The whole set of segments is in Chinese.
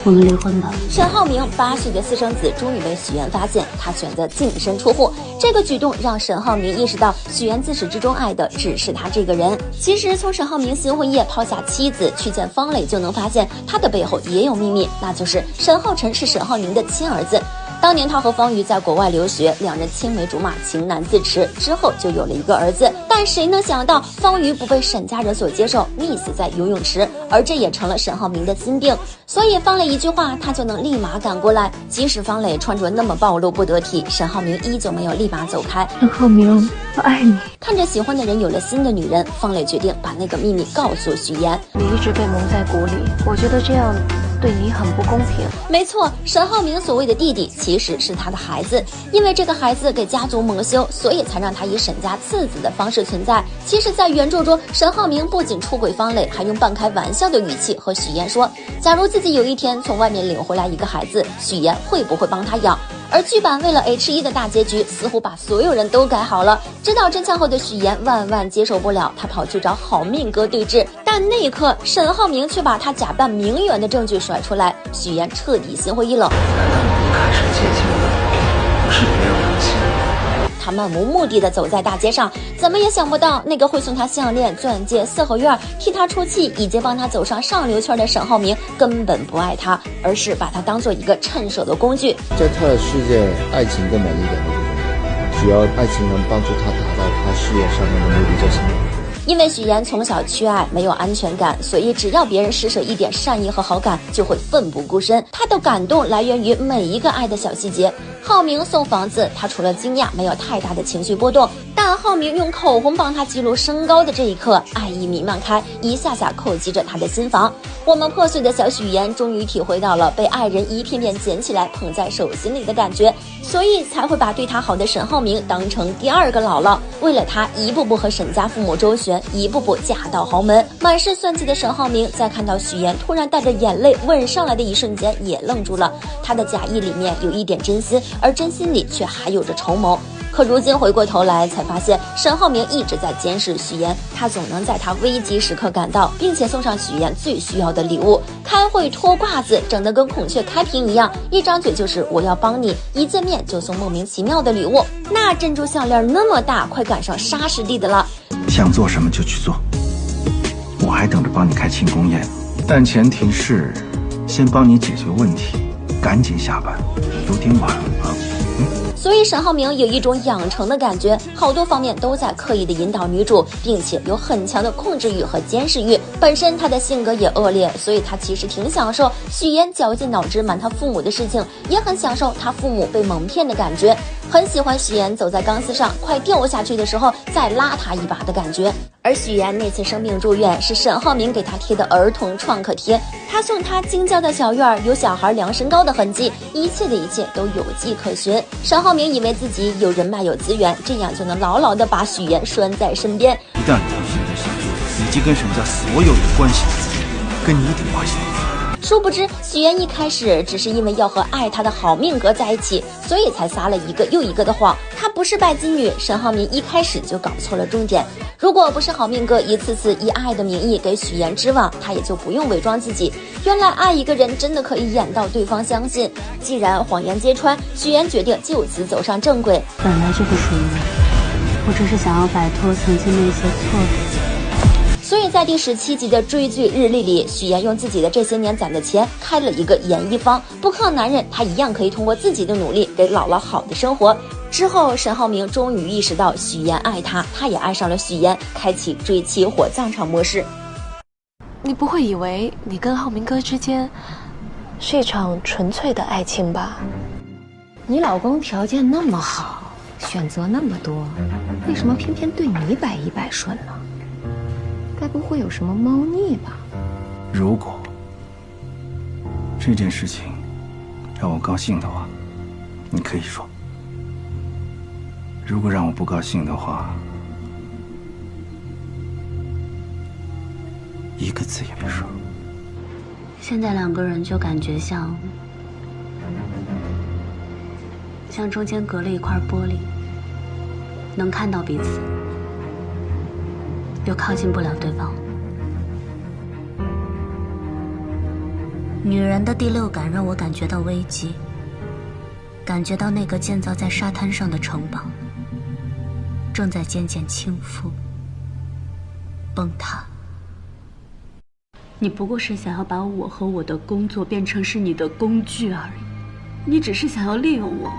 我们离婚吧。沈浩明8岁的私生子终于被许妍发现，他选择净身出户。这个举动让沈浩明意识到，许妍自始至终爱的只是他这个人。其实从沈浩明新婚夜抛下妻子去见方磊，就能发现他的背后也有秘密，那就是沈浩辰是沈浩明的亲儿子。当年他和方瑜在国外留学，两人青梅竹马，情难自持，之后就有了一个儿子。但谁能想到方瑜不被沈家人所接受，溺死在游泳池，而这也成了沈浩明的心病。所以方磊一句话，他就能立马赶过来。即使方磊穿着那么暴露不得体，沈浩明依旧没有立马走开。沈浩明，我爱你。看着喜欢的人有了新的女人，方磊决定把那个秘密告诉许妍。你一直被蒙在鼓里，我觉得这样对你很不公平。没错，沈浩明所谓的弟弟其实是他的孩子，因为这个孩子给家族蒙羞，所以才让他以沈家次子的方式存在。其实在原著中，沈浩明不仅出轨方磊，还用半开玩笑的语气和许妍说，假如自己有一天从外面领回来一个孩子，许妍会不会帮他养。而剧版为了 H1的大结局，似乎把所有人都改好了。知道真相后的许妍万接受不了，他跑去找好命哥对峙，但那一刻沈浩明却把他假扮名媛的证据甩出来，许妍彻底心灰意冷。开始接近我，不是别有用心。他漫无目的的走在大街上，怎么也想不到那个会送他项链、钻戒、四合院，替他出气，以及帮他走上上流圈的沈浩明根本不爱他，而是把他当做一个趁手的工具。在他的世界，爱情跟美丽一点都不重要，只要爱情能帮助他达到他事业上面的目的就行了。因为许妍从小缺爱，没有安全感，所以只要别人施舍一点善意和好感，就会奋不顾身。她的感动来源于每一个爱的小细节。浩明送房子，他除了惊讶，没有太大的情绪波动。但浩明用口红帮他记录身高的这一刻，爱意弥漫开，一下下叩击着他的心房。我们破碎的小许妍终于体会到了被爱人一片片捡起来捧在手心里的感觉，所以才会把对他好的沈浩明当成第二个姥姥，为了他一步步和沈家父母周旋，一步步嫁到豪门。满是算计的沈浩明在看到许妍突然带着眼泪吻上来的一瞬间也愣住了，他的假意里面有一点真心，而真心里却还有着筹谋。可如今回过头来才发现，沈浩明一直在监视许妍，他总能在他危急时刻赶到，并且送上许妍最需要的礼物。开会脱褂子整得跟孔雀开屏一样，一张嘴就是我要帮你，一见面就送莫名其妙的礼物。那珍珠项链那么大，快赶上沙师弟的了。想做什么就去做，我还等着帮你开庆功宴，但前提是先帮你解决问题，赶紧下班，有点晚了。所以沈浩明有一种养成的感觉，好多方面都在刻意的引导女主，并且有很强的控制欲和监视欲。本身他的性格也恶劣，所以他其实挺享受许妍绞尽脑汁瞒他父母的事情，也很享受他父母被蒙骗的感觉，很喜欢许妍走在钢丝上快掉下去的时候再拉他一把的感觉。而许妍那次生病住院是沈浩明给她贴的儿童创可贴，他送她京郊的小院有小孩量身高的痕迹，一切的一切都有迹可循。沈浩明以为自己有人脉有资源，这样就能牢牢地把许妍拴在身边。一旦你现在下去，以及跟沈家所有的关系，跟你一点关系没有。殊不知许妍一开始只是因为要和爱她的好命哥在一起，所以才撒了一个又一个的谎。她不是拜金女，沈浩明一开始就搞错了重点。如果不是好命哥一次次以爱的名义给许妍织网，他也就不用伪装自己。原来爱一个人真的可以演到对方相信。既然谎言揭穿，许妍决定就此走上正轨。本来就不属于我，我只是想要摆脱曾经那些错误。所以在第17集的追剧日历里，许妍用自己的这些年攒的钱开了一个演艺坊，不靠男人，她一样可以通过自己的努力给姥姥好的生活。之后沈浩明终于意识到许妍爱他，他也爱上了许妍，开启追妻火葬场模式。你不会以为你跟浩明哥之间是一场纯粹的爱情吧？你老公条件那么好，选择那么多，为什么偏偏对你百依百顺呢？该不会有什么猫腻吧？如果这件事情让我高兴的话，你可以说；如果让我不高兴的话，一个字也别说。现在两个人就感觉像中间隔了一块玻璃，能看到彼此，又靠近不了对方。女人的第六感让我感觉到危机，感觉到那个建造在沙滩上的城堡正在渐渐倾覆、崩塌。你不过是想要把我和我的工作变成是你的工具而已，你只是想要利用我。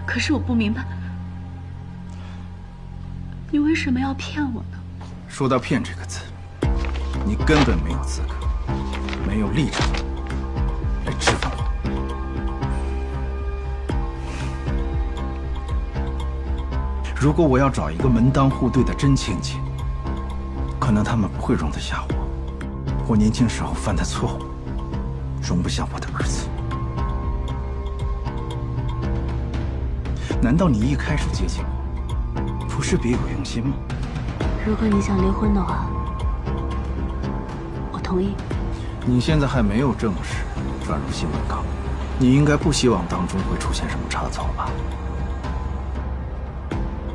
可是我不明白，你为什么要骗我呢？说到骗这个字，你根本没有资格，没有立场来质问我。如果我要找一个门当户对的真亲戚，可能他们不会容得下我年轻时候犯的错误，容不下我的儿子。难道你一开始接近我，不是别有用心吗？如果你想离婚的话，我同意。你现在还没有正式转入新闻岗，你应该不希望当中会出现什么差错吧？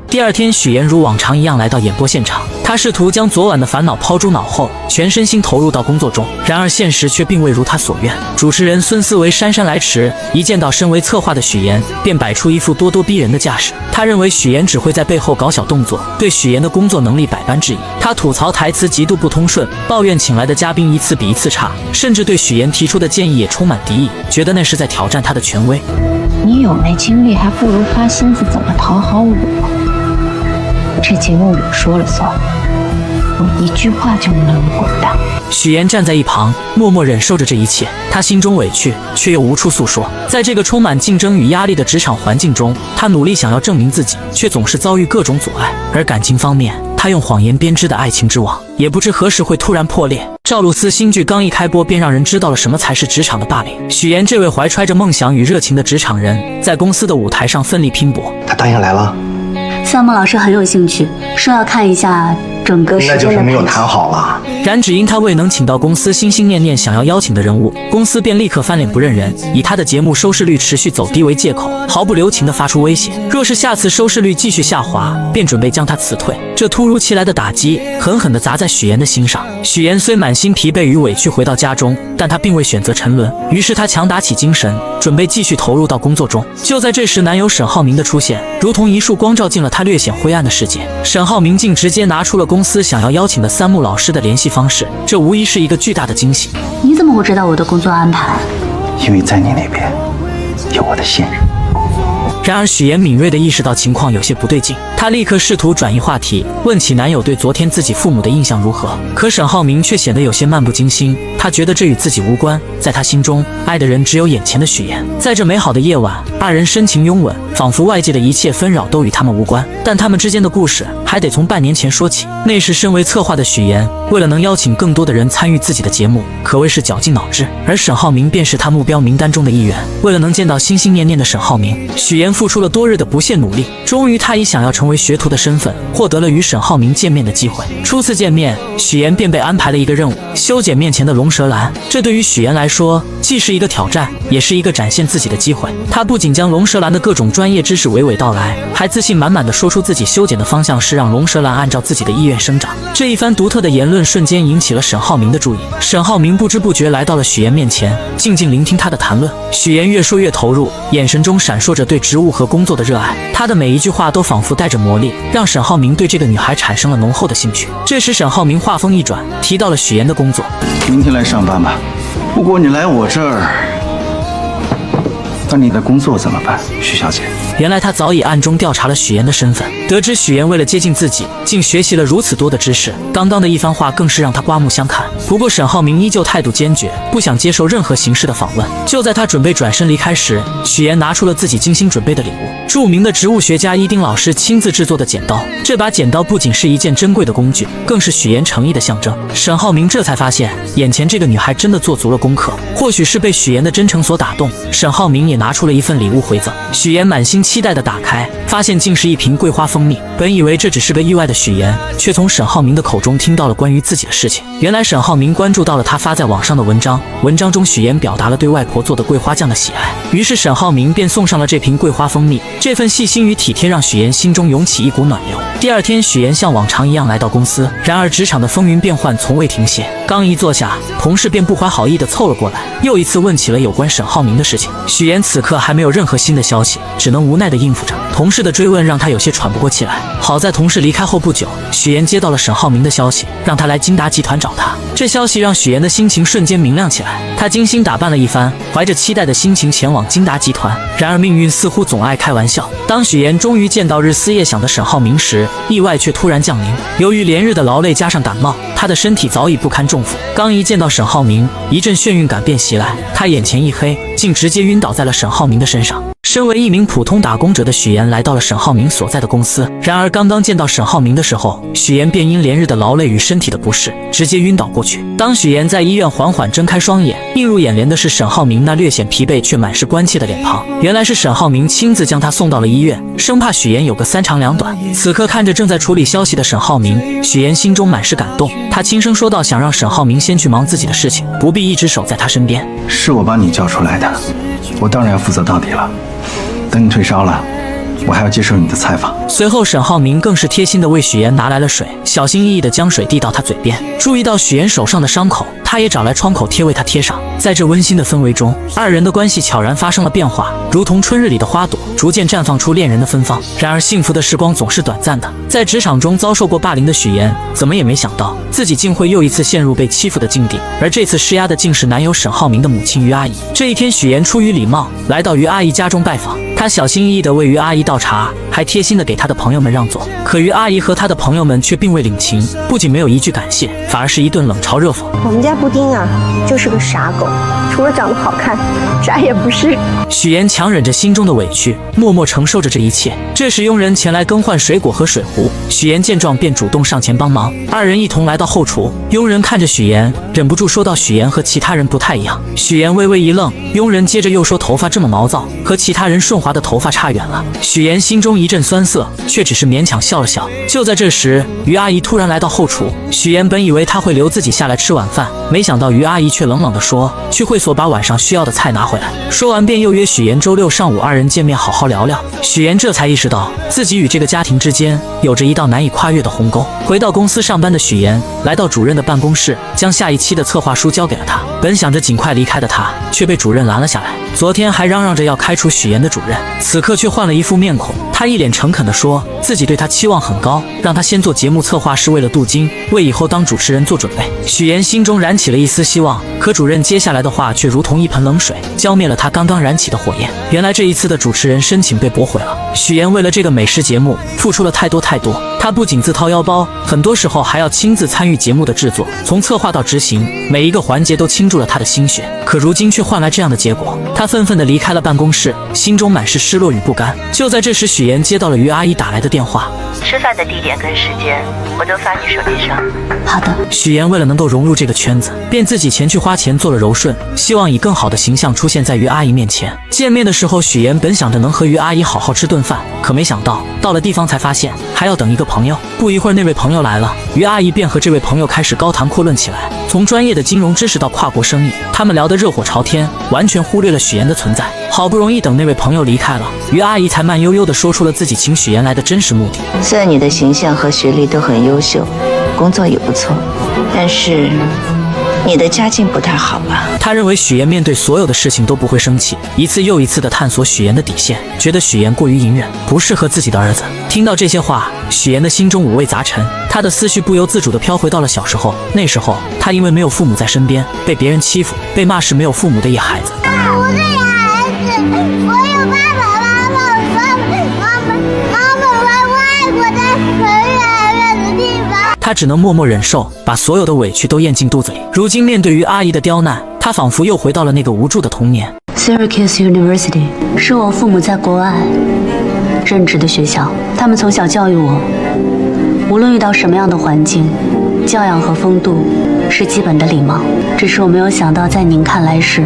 第二天，许岩如往常一样来到演播现场，他试图将昨晚的烦恼抛诸脑后，全身心投入到工作中。然而现实却并未如他所愿。主持人孙思维姗姗来迟，一见到身为策划的许岩，便摆出一副咄咄逼人的架势。他认为许岩只会在背后搞小动作，对许岩的工作能力百般质疑。他吐槽台词极度不通顺，抱怨请来的嘉宾一次比一次差，甚至对许岩提出的建议也充满敌意，觉得那是在挑战他的权威。你有那精力，还不如花心思怎么讨好我。这节目我说了算，我一句话就能滚蛋。许岩站在一旁，默默忍受着这一切。他心中委屈，却又无处诉说。在这个充满竞争与压力的职场环境中，他努力想要证明自己，却总是遭遇各种阻碍。而感情方面，他用谎言编织的爱情之网，也不知何时会突然破裂。赵露思新剧刚一开播，便让人知道了什么才是职场的霸凌。许岩这位怀揣着梦想与热情的职场人，在公司的舞台上奋力拼搏。他答应来了。项目老师很有兴趣，说要看一下整个时间的。那就是没有谈好了。然只因他未能请到公司心心念念想要邀请的人物，公司便立刻翻脸不认人，以他的节目收视率持续走低为借口，毫不留情地发出威胁，若是下次收视率继续下滑，便准备将他辞退。这突如其来的打击狠狠地砸在许岩的心上。许岩虽满心疲惫与委屈回到家中，但他并未选择沉沦，于是他强打起精神，准备继续投入到工作中。就在这时，男友沈浩明的出现，如同一束光照进了他略显灰暗的世界。沈浩明竟直接拿出了公司想要邀请的三木老师的联系方式，这无疑是一个巨大的惊喜。你怎么会知道我的工作安排？因为在你那边有我的信任。然而许岩敏锐地意识到情况有些不对劲，她立刻试图转移话题，问起男友对昨天自己父母的印象如何。可沈浩明却显得有些漫不经心，他觉得这与自己无关，在他心中，爱的人只有眼前的许岩。在这美好的夜晚，二人深情拥吻，仿佛外界的一切纷扰都与他们无关。但他们之间的故事还得从半年前说起。那时身为策划的许岩，为了能邀请更多的人参与自己的节目，可谓是绞尽脑汁，而沈浩明便是他目标名单中的一员。为了能见到心心念念的沈浩明，许岩付出了多日的不懈努力，终于他以想要成为学徒的身份，获得了与沈浩明见面的机会。初次见面，许岩便被安排了一个任务，修剪面前的龙舌兰。这对于许岩来说，既是一个挑战，也是一个展现自己的机会。他不仅将龙舌兰的各种专业知识娓娓道来，还自信满满地说出自己修剪的方向是让龙舌兰按照自己的意愿生长。这一番独特的言论瞬间引起了沈浩明的注意。沈浩明不知不觉来到了许岩面前，静静聆听他的谈论。许岩越说越投入，眼神中闪烁着对植物和工作的热爱。他的每一句话都仿佛带着魔力，让沈浩明对这个女孩产生了浓厚的兴趣。这时沈浩明话锋一转，提到了许岩的工作。明天来上班吧。不过你来我这儿，那你的工作怎么办，许小姐？原来他早已暗中调查了许岩的身份，得知许岩为了接近自己，竟学习了如此多的知识。刚刚的一番话更是让他刮目相看。不过沈浩明依旧态度坚决，不想接受任何形式的访问。就在他准备转身离开时，许岩拿出了自己精心准备的礼物——著名的植物学家伊丁老师亲自制作的剪刀。这把剪刀不仅是一件珍贵的工具，更是许岩诚意的象征。沈浩明这才发现，眼前这个女孩真的做足了功课。或许是被许岩的真诚所打动，沈浩明也拿出了一份礼物回赠。许岩满心期待地打开，发现竟是一瓶桂花蜂蜜。本以为这只是个意外的许岩，却从沈浩明的口中听到了关于自己的事情。原来沈浩浩明关注到了他发在网上的文章，文章中许岩表达了对外婆做的桂花酱的喜爱，于是沈浩明便送上了这瓶桂花蜂蜜。这份细心与体贴让许岩心中涌起一股暖流。第二天，许岩像往常一样来到公司，然而职场的风云变幻从未停歇。刚一坐下，同事便不怀好意地凑了过来，又一次问起了有关沈浩明的事情。许岩此刻还没有任何新的消息，只能无奈地应付着。同事的追问让他有些喘不过气来。好在同事离开后不久，许岩接到了沈浩明的消息，让他来金达集团找他。这消息让许岩的心情瞬间明亮起来，他精心打扮了一番，怀着期待的心情前往金达集团。然而命运似乎总爱开玩笑，当许岩终于见到日思夜想的沈浩明时，意外却突然降临。由于连日的劳累加上感冒，他的身体早已不堪重负。刚一见到沈浩明，一阵眩晕感便袭来，他眼前一黑，竟直接晕倒在了沈浩明的身上。身为一名普通打工者的许岩来到了沈浩明所在的公司，然而刚刚见到沈浩明的时候，许岩便因连日的劳累与身体的不适，直接晕倒过去。当许岩在医院缓缓睁开双眼，映入眼帘的是沈浩明那略显疲惫却满是关切的脸庞。原来是沈浩明亲自将他送到了医院，生怕许岩有个三长两短。此刻看着正在处理消息的沈浩明，许岩心中满是感动，他轻声说道，想让沈浩明先去忙自己的事情，不必一直守在他身边。是我把你叫出来的，我当然要负责到底了。等你退烧了，我还要接受你的采访。随后沈浩明更是贴心地为许岩拿来了水，小心翼翼地将水递到他嘴边。注意到许岩手上的伤口，他也找来创口贴为他贴上。在这温馨的氛围中，二人的关系悄然发生了变化，如同春日里的花朵，逐渐绽放出恋人的芬芳。然而幸福的时光总是短暂的，在职场中遭受过霸凌的许岩，怎么也没想到自己竟会又一次陷入被欺负的境地，而这次施压的竟是男友沈浩明的母亲于阿姨。这一天，许岩出于礼貌来到于阿姨家中拜访，他小心翼翼地为于阿姨倒茶，还贴心地给他的朋友们让座。可于阿姨和他的朋友们却并未领情，不仅没有一句感谢，反而是一顿冷嘲热讽。我们家布丁啊，就是个傻狗，除了长得好看，啥也不是。许岩强忍着心中的委屈，默默承受着这一切。这时佣人前来更换水果和水壶，许岩见状便主动上前帮忙，二人一同来到后厨。佣人看着许岩，忍不住说道：“许岩和其他人不太一样。”许岩微微一愣，佣人接着又说：“头发这么毛躁，和其他人顺滑的头发差远了。”许岩心中一阵酸涩，却只是勉强笑了笑。就在这时，于阿姨突然来到后厨，许岩本以为她会留自己下来吃晚饭，没想到于阿姨却冷冷地说：“去会所把晚上需要的菜拿回来。”说完便又约许岩周六上午二人见面好好聊聊。许岩这才意识到自己与这个家庭之间有着一道难以跨越的鸿沟。回到公司上班的许岩来到主任的办公室，将下一期的策划书交给了他。本想着尽快离开的他，却被主任拦了下来。昨天还嚷嚷着要开除许岩的主任，此刻却换了一副面孔。他一脸诚恳地说自己对他期望很高，让他先做节目策划是为了镀金，为以后当主持人做准备。许岩心中燃起了一丝希望，可主任接下来的话却如同一盆冷水，浇灭了他刚刚燃起的火焰。原来这一次的主持人申请被驳回了。许岩为了这个美食节目付出了太多，他不仅自掏腰包，很多时候还要亲自参与节目的制作，从策划到执行，每一个环节都倾注了他的心血。可如今却换来这样的结果，他愤愤地离开了办公室，心中满是失落与不甘。就在这时，许岩接到了于阿姨打来的电话。吃饭的地点跟时间我都发你手机上。好的。许岩为了能够融入这个圈子，便自己前去花钱做了柔顺，希望以更好的形象出现在于阿姨面前。见面的时候，许岩本想着能和于阿姨好好吃顿饭，可没想到到了地方才发现还要等一个朋友。不一会儿，那位朋友来了，于阿姨便和这位朋友开始高谈阔论起来，从专业的金融知识到跨国生意，他们聊得热火朝天，完全忽略了许岩的存在。好不容易等那位朋友离开了，于阿姨才慢悠悠地说出了自己请许岩来的真实目的。虽然你的形象和学历都很优秀，工作也不错，但是你的家境不太好吧？他认为许岩面对所有的事情都不会生气，一次又一次地探索许岩的底线，觉得许岩过于隐忍，不适合自己的儿子。听到这些话，许岩的心中五味杂陈，他的思绪不由自主地飘回到了小时候。那时候他因为没有父母在身边，被别人欺负，被骂是没有父母的野孩子。我是野孩子，我有爸爸妈妈和外婆在很远的地方。他只能默默忍受，把所有的委屈都咽进肚子里。如今面对于阿姨的刁难，他仿佛又回到了那个无助的童年。Syracuse University 是我父母在国外任职的学校，他们从小教育我，无论遇到什么样的环境，教养和风度是基本的礼貌。只是我没有想到，在您看来是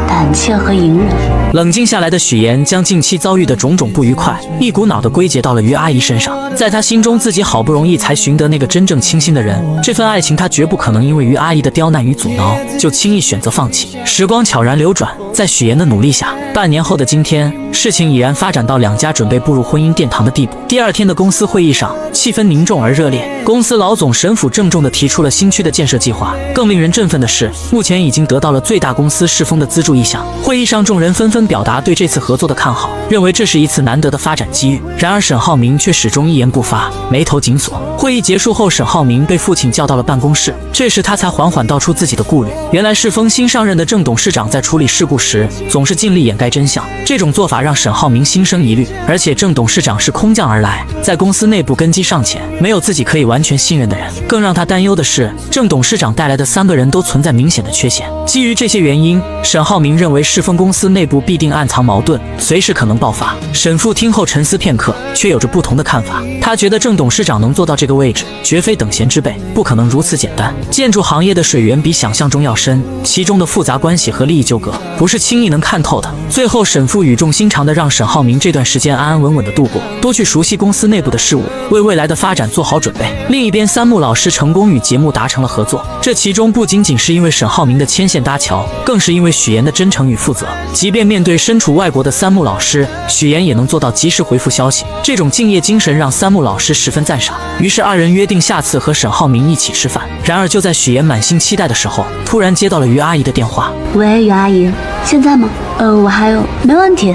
胆怯和隐忍。冷静下来的许岩将近期遭遇的种种不愉快一股脑地归结到了于阿姨身上。在他心中，自己好不容易才寻得那个真正倾心的人，这份爱情他绝不可能因为于阿姨的刁难与阻挠就轻易选择放弃。时光悄然流转，在许岩的努力下，半年后的今天，事情已然发展到两家准备步入婚姻殿堂的地步。第二天的公司会议上，气氛凝重而热烈。公司老总沈府郑重地提出了新区的建设计划。更令人振奋的是，目前已经得到了最大公司世丰的资助意向。会议上，众人纷纷表达对这次合作的看好，认为这是一次难得的发展机遇。然而沈浩明却始终一言不发，眉头紧锁。会议结束后，沈浩明被父亲叫到了办公室，这时他才缓缓道出自己的顾虑。原来世丰新上任的郑董事长在处理事故时总是尽力掩盖真相，这种做法让沈浩明心生疑虑。而且郑董事长是空降而来，在公司内部根基尚浅，没有自己可以完全信任的人。更让他担忧的是，郑董事长带来的3个人都存在明显的缺陷。基于这些原因，沈浩明认为世丰公司内部必定暗藏矛盾，随时可能爆发。沈父听后沉思片刻，却有着不同的看法。他觉得郑董事长能做到这个位置，绝非等闲之辈，不可能如此简单。建筑行业的水源比想象中要深，其中的复杂关系和利益纠葛不是轻易能看透的。最后，沈父语重心长地让沈浩明这段时间安安稳稳地度过，多去熟悉公司内部的事务，为未来的发展做好准备。另一边，三木老师成功与节目达成了合作，这其中不仅仅是因为沈浩明的牵线搭桥，更是因为许岩的真诚与负责。即便面对身处外国的三木老师，许岩也能做到及时回复消息，这种敬业精神让三木老师十分赞赏。于是二人约定下次和沈浩明一起吃饭。然而就在许岩满心期待的时候，突然接到了于阿姨的电话。喂，于阿姨，现在吗？我还有，没问题。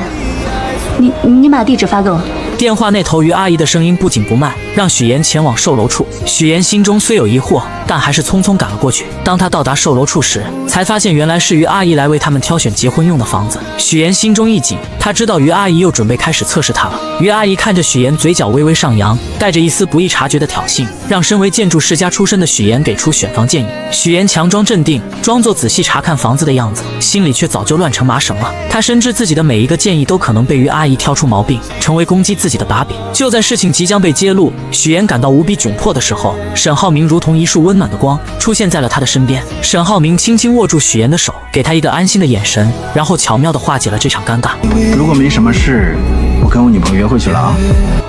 你把地址发给我。电话那头于阿姨的声音不紧不慢，让许岩前往售楼处。许岩心中虽有疑惑，但还是匆匆赶了过去。当他到达售楼处时，才发现原来是于阿姨来为他们挑选结婚用的房子。许岩心中一紧，他知道于阿姨又准备开始测试他了。于阿姨看着许岩，嘴角微微上扬，带着一丝不易察觉的挑衅，让身为建筑世家出身的许岩给出选房建议。许岩强装镇定，装作仔细查看房子的样子，心里却早就乱成麻绳了。他深知自己的每一个建议都可能被于阿姨挑出毛病，成为攻击自己的把柄。就在事情即将被揭露，许岩感到无比窘迫的时候，沈浩明如同一束温暖的光出现在了他的身边。沈浩明轻轻握住许岩的手，给他一个安心的眼神，然后巧妙地化解了这场尴尬。如果没什么事，我跟我女朋友约会去了啊。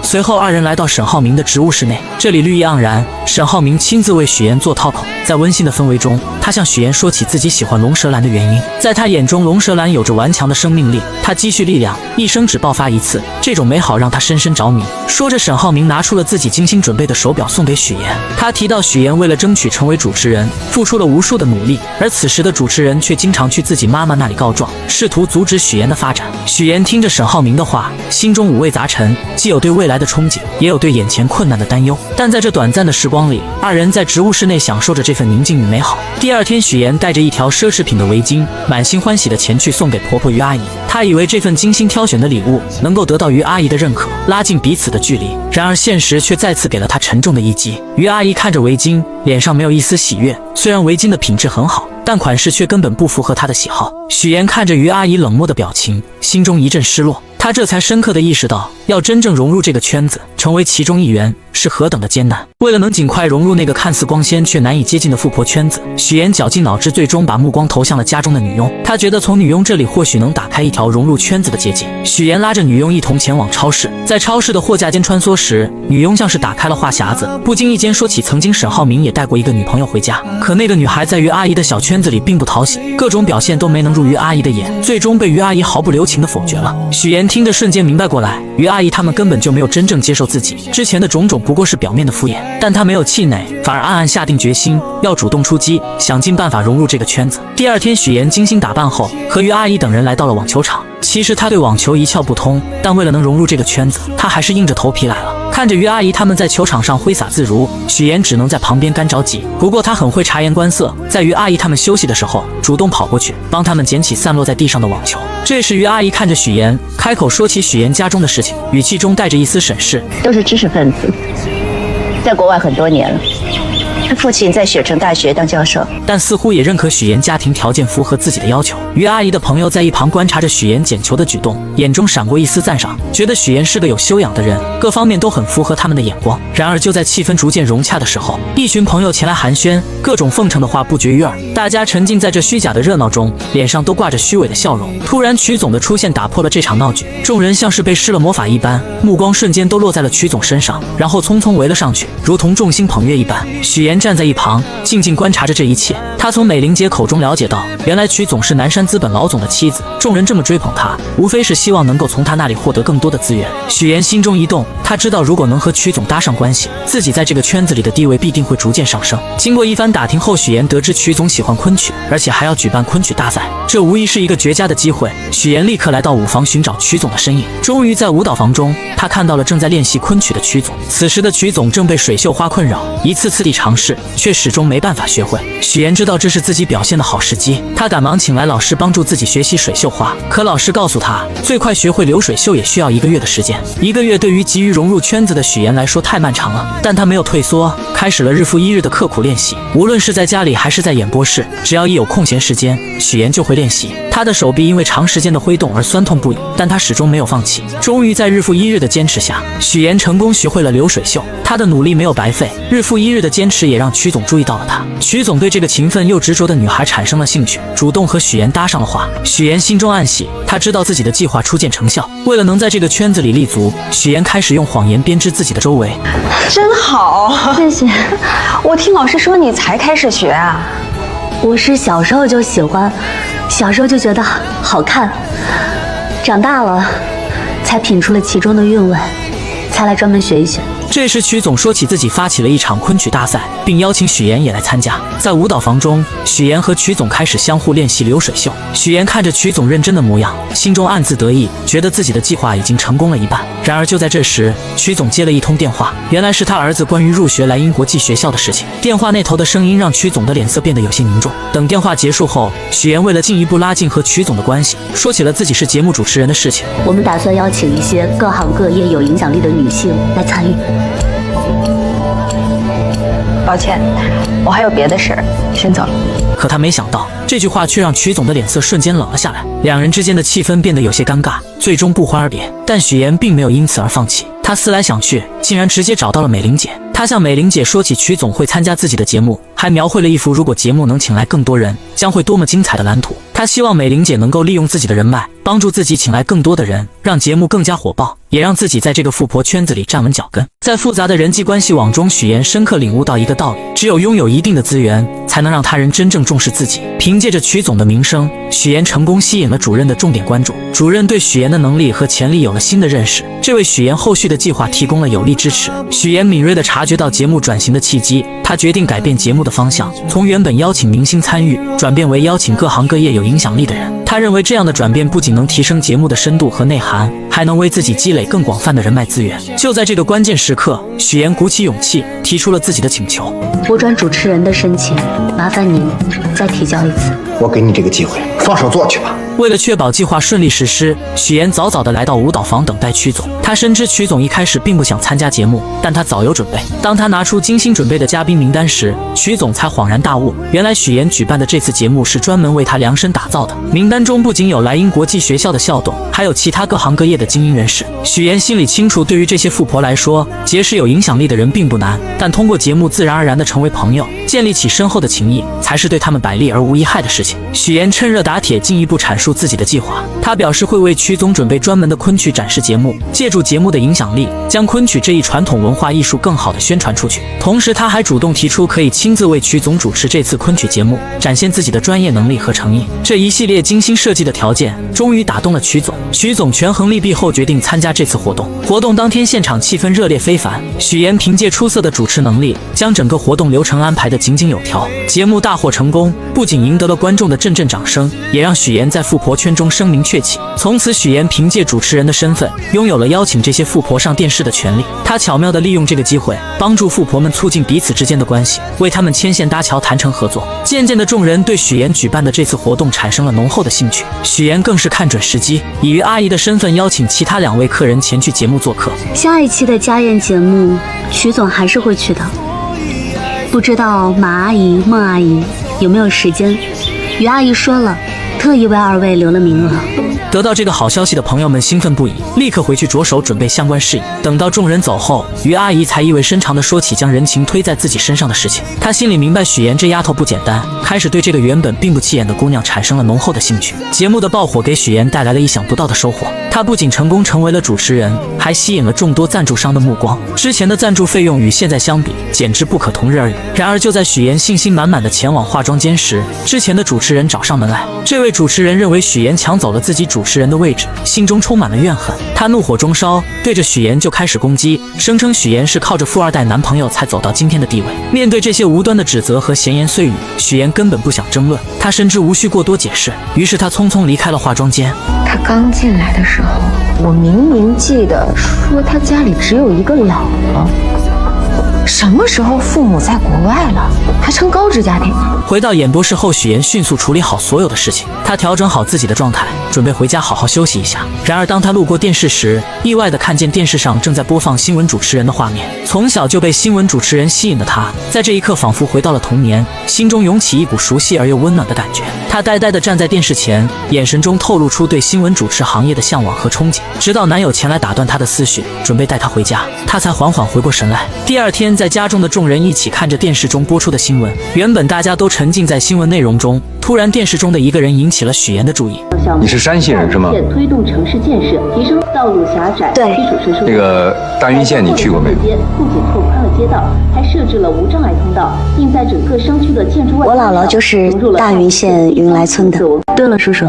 随后二人来到沈浩明的植物室内，这里绿意盎然，沈浩明亲自为许岩做套口。在温馨的氛围中，他向许岩说起自己喜欢龙舌兰的原因。在他眼中，龙舌兰有着顽强的生命力，他积蓄力量，一生只爆发一次，这种美好让他深深着迷。说着，沈浩明拿出了自己精心准备的手表送给许岩。他提到许岩为了争取成为主持人，付出了无数的努力，而此时的主持人却经常去自己妈妈那里告状，试图阻止许岩的发展。许岩听着沈浩明的话，心中五味杂陈，既有对未来的憧憬，也有对眼前困难的担忧。但在这短暂的时光里，二人在植物室内享受着这份宁静与美好。第二天，许岩带着一条奢侈品的围巾，满心欢喜的前去送给婆婆于阿姨。他以为这份精心挑选的礼物能够得到于阿姨的认可，拉近彼此的距离。然而现实却再次给了他沉重的一击。于阿姨看着围巾，脸上没有一丝喜悦。虽然围巾的品质很好，但款式却根本不符合她的喜好。许岩看着于阿姨冷漠的表情，心中一阵失落。他这才深刻地意识到，要真正融入这个圈子，成为其中一员，是何等的艰难。为了能尽快融入那个看似光鲜却难以接近的富婆圈子，许岩绞尽脑汁，最终把目光投向了家中的女佣。他觉得从女佣这里或许能打开一条融入圈子的捷径。许岩拉着女佣一同前往超市，在超市的货架间穿梭时，女佣像是打开了话匣子，不经意间说起曾经沈浩明也带过一个女朋友回家。可那个女孩在于阿姨的小圈子里并不讨喜，各种表现都没能入于阿姨的眼，最终被于阿姨毫不留情地否决了。许岩听着瞬间明白过来，于阿姨他们根本就没有真正接受自己，之前的种种不过是表面的敷衍。但他没有气馁，反而暗暗下定决心要主动出击，想尽办法融入这个圈子。第二天，许岩精心打扮后，和于阿姨等人来到了网球场。其实他对网球一窍不通，但为了能融入这个圈子，他还是硬着头皮来了。看着于阿姨他们在球场上挥洒自如，许岩只能在旁边干着急。不过他很会察言观色，在于阿姨他们休息的时候，主动跑过去帮他们捡起散落在地上的网球。这时于阿姨看着许岩，开口说起许岩家中的事情，语气中带着一丝审视。都是知识分子，在国外很多年了，他父亲在雪城大学当教授，但似乎也认可许岩家庭条件符合自己的要求。于阿姨的朋友在一旁观察着许岩捡球的举动，眼中闪过一丝赞赏，觉得许岩是个有修养的人，各方面都很符合他们的眼光。然而就在气氛逐渐融洽的时候，一群朋友前来寒暄，各种奉承的话不绝于耳。大家沉浸在这虚假的热闹中，脸上都挂着虚伪的笑容。突然曲总的出现打破了这场闹剧，众人像是被施了魔法一般，目光瞬间都落在了曲总身上，然后匆匆围了上去，如同众星捧月一般。许岩站在一旁静静观察着这一切，他从美玲姐口中了解到，原来曲总是南山资本老总的妻子，众人这么追捧他，无非是希望能够从他那里获得更多的资源。许岩心中一动，他知道如果能和曲总搭上关系，自己在这个圈子里的地位必定会逐渐上升。经过一番打听后，许岩得知曲总喜欢昆曲，而且还要举办昆曲大赛，这无疑是一个绝佳的机会。许岩立刻来到舞房寻找曲总的身影，终于在舞蹈房中，他看到了正在练习昆曲的曲总。此时的曲总正被水绣花困扰，一次次地尝试，却始终没办法学会。许岩知道这是自己表现的好时机，他赶忙请来老师帮助自己学习水绣花。可老师告诉他，最快学会流水绣也需要1个月的时间。1个月对于急于融入圈子的许岩来说太漫长了，但他没有退缩，开始了日复一日的刻苦练习。无论是在家里还是在演播室，只要一有空闲时间，许岩就会练习。他的手臂因为长时间的挥动而酸痛不已，但他始终没有放弃。终于在日复一日的坚持下，许岩成功学会了流水绣。他的努力没有白费，日复一日的坚持也让曲总注意到了他。曲总对这个勤奋又执着的女孩产生了兴趣，主动和许岩搭上了话。许岩心中暗喜，他知道自己的计划初见成效。为了能在这个圈子里立足，许岩开始用谎言编织自己的周围。真好，谢谢。我听老师说你才开始学啊？我是小时候就喜欢，小时候就觉得好看，长大了才品出了其中的韵味，才来专门学一学。这时曲总说起自己发起了一场昆曲大赛，并邀请许岩也来参加。在舞蹈房中，许岩和曲总开始相互练习流水绣。许岩看着曲总认真的模样，心中暗自得意，觉得自己的计划已经成功了一半。然而就在这时，曲总接了一通电话，原来是他儿子关于入学莱茵国际学校的事情。电话那头的声音让曲总的脸色变得有些凝重。等电话结束后，许岩为了进一步拉近和曲总的关系，说起了自己是节目主持人的事情。我们打算邀请一些各行各业有影响力的女性来参与。抱歉，我还有别的事儿，先走了。可他没想到，这句话却让曲总的脸色瞬间冷了下来，两人之间的气氛变得有些尴尬，最终不欢而别。但许岩并没有因此而放弃，他思来想去，竟然直接找到了美玲姐。他向美玲姐说起曲总会参加自己的节目，还描绘了一幅如果节目能请来更多人，将会多么精彩的蓝图。他希望美玲姐能够利用自己的人脉，帮助自己请来更多的人，让节目更加火爆，也让自己在这个富婆圈子里站稳脚跟。在复杂的人际关系网中，许岩深刻领悟到一个道理：只有拥有一定的资源，才能让他人真正重视自己。凭借着曲总的名声，许岩成功吸引了主任的重点关注。主任对许岩的能力和潜力有了新的认识，这为许岩后续的计划提供了有力支持。许岩敏锐地察觉到节目转型的契机，他决定改变节目的方向，从原本邀请明星参与，转变为邀请各行各业有影响力的人。他认为这样的转变不仅能提升节目的深度和内涵，还能为自己积累更广泛的人脉资源。就在这个关键时刻，许岩鼓起勇气提出了自己的请求：我转主持人的申请，麻烦您再提交一次。我给你这个机会，放手做去吧。为了确保计划顺利实施，许岩早早地来到舞蹈房等待曲总。他深知曲总一开始并不想参加节目，但他早有准备。当他拿出精心准备的嘉宾名单时，曲总才恍然大悟，原来许岩举办的这次节目是专门为他量身打造的。名单中不仅有莱茵国际学校的校董，还有其他各行各业的精英人士。许岩心里清楚，对于这些富婆来说，结识有影响力的人并不难，但通过节目自然而然地成为朋友，建立起深厚的情谊，才是对他们百利而无一害的事情。许岩趁热打铁，进一步阐述自己的计划。他表示会为曲总准备专门的昆曲展示节目，借助节目的影响力，将昆曲这一传统文化艺术更好地宣传出去。同时，他还主动提出可以亲自为曲总主持这次昆曲节目，展现自己的专业能力和诚意。这一系列精心设计的条件，终于打动了曲总。曲总权衡利弊后，决定参加这次活动。活动当天，现场气氛热烈非凡。许岩凭借出色的主持能力，将整个活动流程安排得井井有条。节目大获成功，不仅赢得了观众的阵阵掌声，也让许岩在富婆圈中声名鹊起。从此，许岩凭借主持人的身份，拥有了邀请这些富婆上电视的权利。他巧妙地利用这个机会，帮助富婆们促进彼此之间的关系，为他们牵线搭桥，谈成合作。渐渐的，众人对许岩举办的这次活动产生了浓厚的兴趣。许岩更是看准时机，以于阿姨的身份邀请其他2位客人前去节目做客。下一期的家宴节目，曲总还是会去的。不知道马阿姨、孟阿姨有没有时间？于阿姨说了，特意为二位留了名额。得到这个好消息的朋友们兴奋不已，立刻回去着手准备相关事宜。等到众人走后，于阿姨才意味深长地说起将人情推在自己身上的事情。她心里明白许妍这丫头不简单，开始对这个原本并不起眼的姑娘产生了浓厚的兴趣。节目的爆火给许妍带来了意想不到的收获，她不仅成功成为了主持人，还吸引了众多赞助商的目光。之前的赞助费用与现在相比，简直不可同日而语。然而就在许妍信心满满地前往化妆间时，之前的主持人找上门来。这位主持人认为许妍抢走了自己主持人的位置，心中充满了怨恨。他怒火中烧，对着许妍就开始攻击，声称许妍是靠着富二代男朋友才走到今天的地位。面对这些无端的指责和闲言碎语，许妍根本不想争论，她深知无需过多解释，于是她匆匆离开了化妆间。他刚进来的时候，我明明记得说他家里只有一个老婆。什么时候父母在国外了，还成高知家庭了？回到演播室后，许妍迅速处理好所有的事情，她调整好自己的状态，准备回家好好休息一下。然而当她路过电视时，意外地看见电视上正在播放新闻主持人的画面。从小就被新闻主持人吸引的她，在这一刻仿佛回到了童年，心中涌起一股熟悉而又温暖的感觉。她呆呆地站在电视前，眼神中透露出对新闻主持行业的向往和憧憬。直到男友前来打断她的思绪，准备带她回家，她才缓缓回过神来。第二天，在家中的众人一起看着电视中播出的新闻，原本大家都沉浸在新闻内容中，突然电视中的一个人引起了许妍的注意。你是山西人是吗？推动城市建设，提升道路狭窄，对基础设施。那个大云县你去过没有？不仅拓宽了街道，还设置了无障碍通道，并在整个商区的建筑外。我姥姥就是大云县云来村的。对了，叔叔，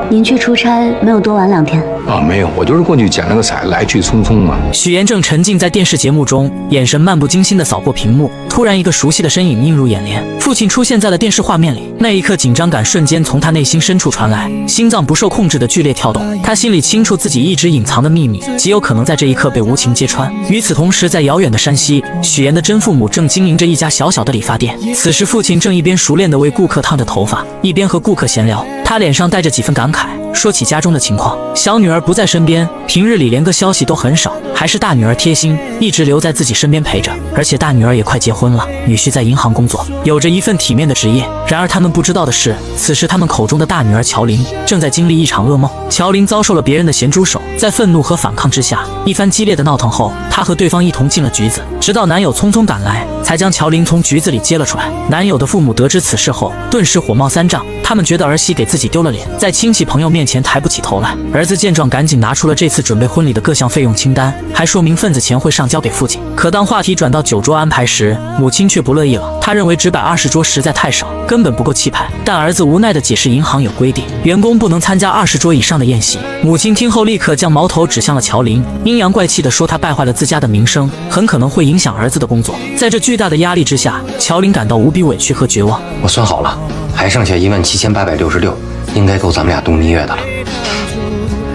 您去出差没有多玩2天？没有，我就是过去捡了个彩，来去匆匆嘛。许妍正沉浸在电视节目中，眼神漫不经心地扫过屏幕，突然一个熟悉的身影映入眼帘，父亲出现在了电视画面里。那一刻，紧张感瞬间从他内心深处传来，心脏不受控制的剧烈跳动。他心里清楚自己一直隐藏的秘密，极有可能在这一刻被无情揭穿。与此同时，在遥远的山西，许妍的真父母正经营着一家小小的理发店。此时，父亲正一边熟练地为顾客烫着头发，一边和顾客闲聊，他脸上带着几分感慨，说起家中的情况。小女儿不在身边，平日里连个消息都很少，还是大女儿贴心，一直留在自己身边陪着。而且大女儿也快结婚了，女婿在银行工作，有着一份体面的职业。然而他们不知道的是，此时他们口中的大女儿乔琳正在经历一场噩梦。乔琳遭受了别人的咸猪手，在愤怒和反抗之下，一番激烈的闹腾后，她和对方一同进了局子，直到男友匆匆赶来，才将乔琳从局子里接了出来。男友的父母得知此事后，顿时火冒三丈，他们觉得儿媳给自己丢了脸，在亲戚朋友面前抬不起头来。儿子见状，赶紧拿出了这次准备婚礼的各项费用清单，还说明份子钱会上交给父亲。可当话题转到酒桌安排时，母亲却不乐意了，她认为只摆20桌实在太少，根本不够气派。但儿子无奈地解释，银行有规定，员工不能参加20桌以上的宴席。母亲听后立刻将矛头指向了乔琳，阴阳怪气地说她败坏了自家的名声，很可能会影响儿子的工作。在这巨大的压力之下，乔琳感到无比委屈和绝望。我算好了，还剩下17866，应该够咱们俩度蜜月的了。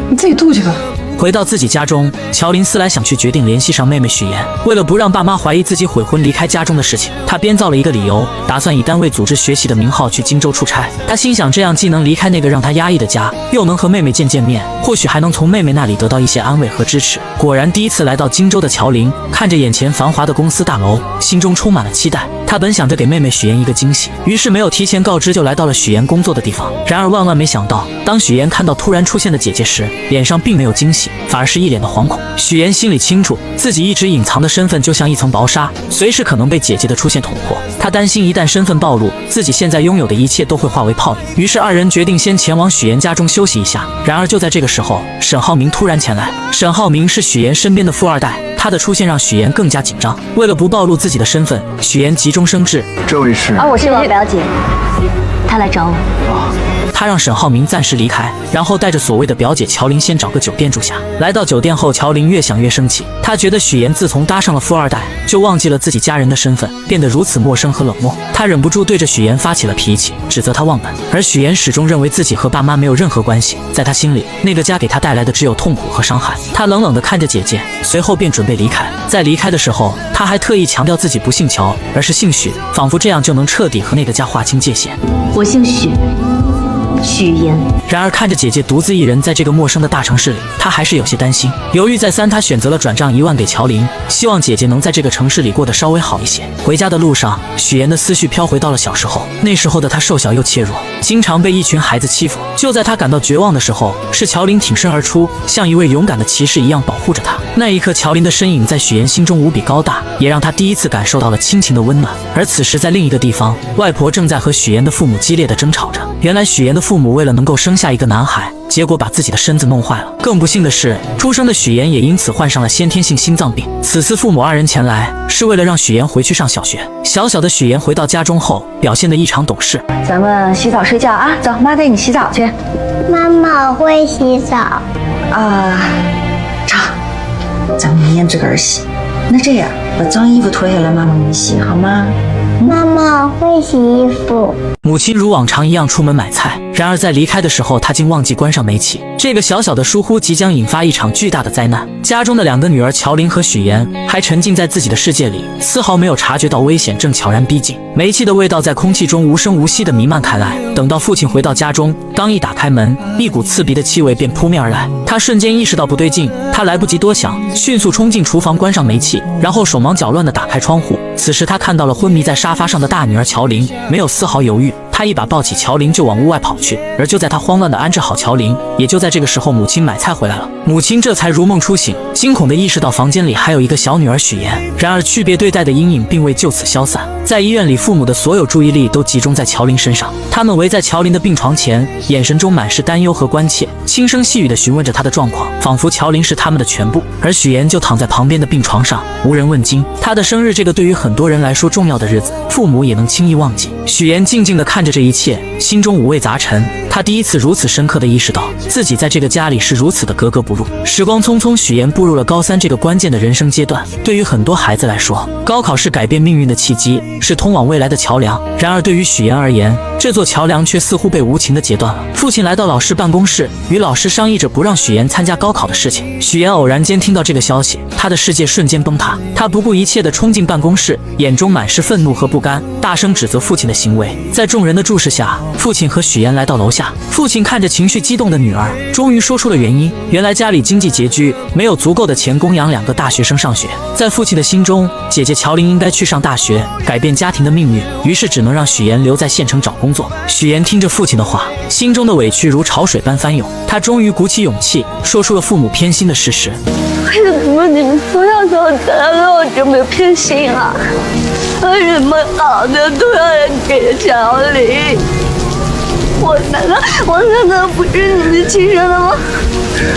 你自己度去吧。回到自己家中，乔琳思来想去，决定联系上妹妹许妍。为了不让爸妈怀疑自己悔婚离开家中的事情，她编造了一个理由，打算以单位组织学习的名号去荆州出差。她心想，这样既能离开那个让她压抑的家，又能和妹妹见面，或许还能从妹妹那里得到一些安慰和支持。果然，第一次来到荆州的乔琳看着眼前繁华的公司大楼，心中充满了期待。她本想着给妹妹许妍一个惊喜，于是没有提前告知就来到了许妍工作的地方。然而万万没想到，当许妍看到突然出现的姐姐时，脸上并没有惊喜，反而是一脸的惶恐。许妍心里清楚，自己一直隐藏的身份就像一层薄纱，随时可能被姐姐的出现捅破。她担心一旦身份暴露，自己现在拥有的一切都会化为泡影。于是二人决定先前往许妍家中休息一下。然而就在这个时候，沈浩明突然前来。沈浩明是许妍身边的富二代，他的出现让许妍更加紧张。为了不暴露自己的身份，许妍急中生智，这位是我是王表姐，她来找我。他让沈浩明暂时离开，然后带着所谓的表姐乔琳先找个酒店住下。来到酒店后，乔琳越想越生气，她觉得许妍自从搭上了富二代，就忘记了自己家人的身份，变得如此陌生和冷漠。她忍不住对着许妍发起了脾气，指责她忘本。而许妍始终认为自己和爸妈没有任何关系，在她心里，那个家给她带来的只有痛苦和伤害。她冷冷地看着姐姐，随后便准备离开。在离开的时候，她还特意强调自己不姓乔，而是姓许，仿佛这样就能彻底和那个家划清界限。我姓许，许言。然而看着姐姐独自一人在这个陌生的大城市里，他还是有些担心。犹豫再三，他选择了转账1万给乔琳，希望姐姐能在这个城市里过得稍微好一些。回家的路上，许言的思绪飘回到了小时候，那时候的他瘦小又怯弱，经常被一群孩子欺负。就在他感到绝望的时候，是乔琳挺身而出，像一位勇敢的骑士一样保护着他。那一刻，乔琳的身影在许言心中无比高大，也让他第一次感受到了亲情的温暖。而此时，在另一个地方，外婆正在和许言的父母激烈的争吵着。原来许言的父母为了能够生下一个男孩，结果把自己的身子弄坏了。更不幸的是，出生的许言也因此患上了先天性心脏病。此次父母2人前来，是为了让许言回去上小学。小小的许言回到家中后，表现得异常懂事。咱们洗澡睡觉啊，走，妈带你洗澡去。妈妈，我会洗澡。成，咱们明天自个儿洗。那这样，把脏衣服脱下来，妈妈给你洗好吗？妈妈，我会洗衣服。母亲如往常一样出门买菜，然而在离开的时候，她竟忘记关上煤气。这个小小的疏忽即将引发一场巨大的灾难。家中的2个女儿乔琳和许言还沉浸在自己的世界里，丝毫没有察觉到危险正悄然逼近。煤气的味道在空气中无声无息地弥漫开来。等到父亲回到家中，刚一打开门，一股刺鼻的气味便扑面而来。他瞬间意识到不对劲，他来不及多想，迅速冲进厨房关上煤气，然后手忙脚乱地打开窗户。此时他看到了昏迷在沙发上的大女儿乔琳，没有丝毫犹豫，他一把抱起乔琳就往屋外跑去。而就在他慌乱地安置好乔琳，也就在这个时候，母亲买菜回来了。母亲这才如梦初醒，惊恐地意识到房间里还有一个小女儿许言。然而区别对待的阴影并未就此消散，在医院里，父母的所有注意力都集中在乔琳身上，他们围在乔琳的病床前，眼神中满是担忧和关切，轻声细语地询问着她的状况，仿佛乔琳是他们的全部。而许言就躺在旁边的病床上，无人问津。他的生日，这个对于很多人来说重要的日子，父母也能轻易忘记。许言静静地看着这一切，心中五味杂陈。他第一次如此深刻地意识到，自己在这个家里是如此的格格不入。时光匆匆，许言步入了高3这个关键的人生阶段。对于很多孩子来说，高考是改变命运的契机，是通往未来的桥梁。然而对于许言而言，这座桥梁却似乎被无情地截断了。父亲来到老师办公室，与老师商议着不让许言参加高考的事情。许言偶然间听到这个消息，他的世界瞬间崩塌。他不顾一切地冲进办公室，眼中满是愤怒和不甘，大声指责父亲的行为。在众人的注视下，父亲和许言来到楼下。父亲看着情绪激动的女儿，终于说出了原因。原来家里经济拮据，没有足够的钱供养2个大学生上学。在父亲的心中，姐姐乔琳应该去上大学，改变家庭的命运，于是只能让许言留在县城找工作。许言听着父亲的话，心中的委屈如潮水般翻涌。他终于鼓起勇气，说出了父母偏心的事实。为什么你们不要说咱们我这么偏心啊？为什么好的都要给乔琳？我难道不是你们亲生的吗？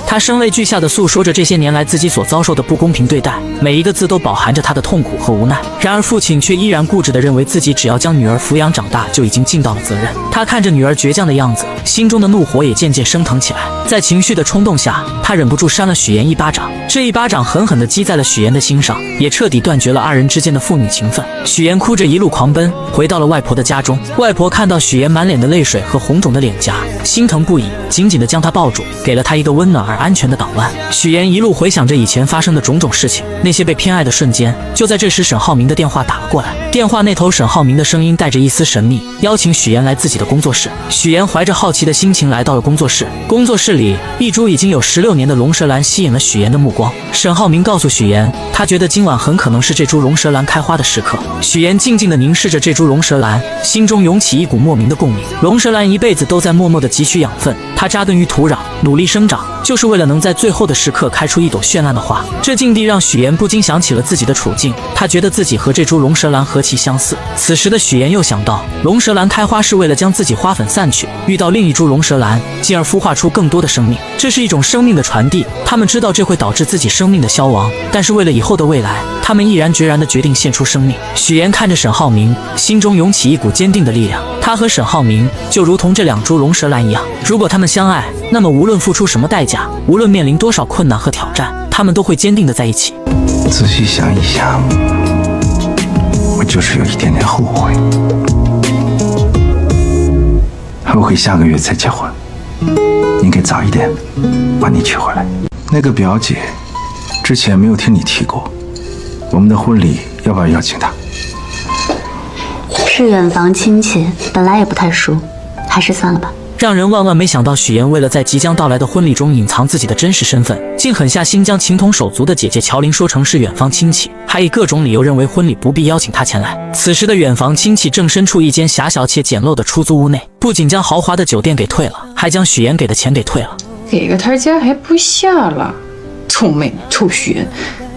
他声泪俱下地诉说着这些年来自己所遭受的不公平对待，每一个字都饱含着他的痛苦和无奈。然而父亲却依然固执地认为自己只要将女儿抚养长大就已经尽到了责任。他看着女儿倔强的样子，心中的怒火也渐渐升腾起来。在情绪的冲动下，他忍不住扇了许言一巴掌。这一巴掌狠狠地击在了许言的心上，也彻底断绝了2人之间的父女情分。许言哭着一路狂奔，回到了外婆的家中。外婆看到许言满脸的泪水和红肿的脸颊，心疼不已，紧紧地将他抱住，给了他一个温暖而安全的港湾。许言一路回想着以前发生的种种事情，那些被偏爱的瞬间。就在这时，沈浩明的电话打了过来。电话那头，沈浩明的声音带着一丝神秘，邀请许言来自己的工作室。许言怀着好奇的心情来到了工作室。工作室里，一株已经有16年的龙舌兰吸引了许言的目光。沈浩明告诉许言，他觉得今晚很可能是这株龙舌兰开花的时刻。许言静静地凝视着这株龙舌兰，心中涌起一股莫名的共鸣。龙舌兰一辈子都在默默地汲取养分，它扎根于土壤，努力生长，就是为了能在最后的时刻开出一朵绚烂的花。这境地让许言不禁想起了自己的处境，他觉得自己和这株龙舌兰何其相似。此时的许言又想到，龙舌兰开花是为了将自己花粉散去，遇到另一株龙舌兰，进而孵化出更多的生命。这是一种生命的传递，他们知道这会导致自己生命的消亡，但是为了以后的未来，他们毅然决然地决定献出生命。许言看着沈浩明，心中涌起一股坚定的力量。他和沈浩明就如同这2株龙舌兰一样，如果他们相爱，那么无论付出什么代价，无论面临多少困难和挑战，他们都会坚定地在一起。仔细想一想，我就是有一点点后悔，后悔下个月才结婚，应该早一点把你娶回来。那个表姐之前没有听你提过，我们的婚礼要不要邀请她？是远房亲戚，本来也不太熟，还是算了吧。让人万万没想到，许妍为了在即将到来的婚礼中隐藏自己的真实身份，竟狠下心将情同手足的姐姐乔琳说成是远方亲戚，还以各种理由认为婚礼不必邀请她前来。此时的远房亲戚正身处一间狭小且简陋的出租屋内，不仅将豪华的酒店给退了，还将许妍给的钱给退了。给个台阶还不下了，臭妹妹，臭许妍，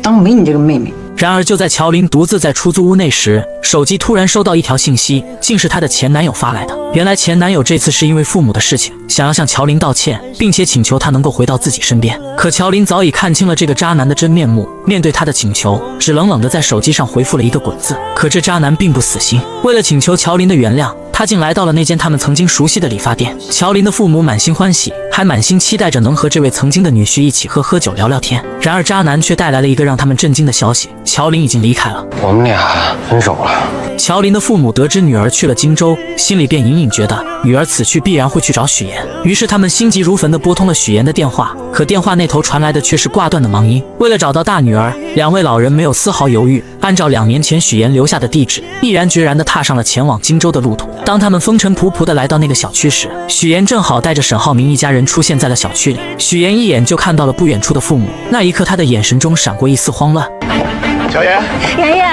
当没你这个妹妹。然而就在乔琳独自在出租屋内时，手机突然收到一条信息，竟是她的前男友发来的。原来前男友这次是因为父母的事情，想要向乔琳道歉，并且请求她能够回到自己身边。可乔琳早已看清了这个渣男的真面目，面对他的请求，只冷冷地在手机上回复了一个滚字。可这渣男并不死心，为了请求乔琳的原谅，他竟来到了那间他们曾经熟悉的理发店。乔琳的父母满心欢喜，还满心期待着能和这位曾经的女婿一起喝酒聊聊天。然而渣男却带来了一个让他们震惊的消息：乔琳已经离开了。我们俩分手了。乔琳的父母得知女儿去了荆州，心里便隐隐觉得女儿此去必然会去找许妍，于是他们心急如焚地拨通了许妍的电话。可电话那头传来的却是挂断的忙音。为了找到大女儿，两位老人没有丝毫犹豫，按照2年前许妍留下的地址，毅然决然地踏上了前往荆州的路途。当他们风尘仆仆地来到那个小区时，许妍正好带着沈浩明一家人出现在了小区里。许妍一眼就看到了不远处的父母，那一刻她的眼神中闪过一丝慌乱。小妍，妍妍。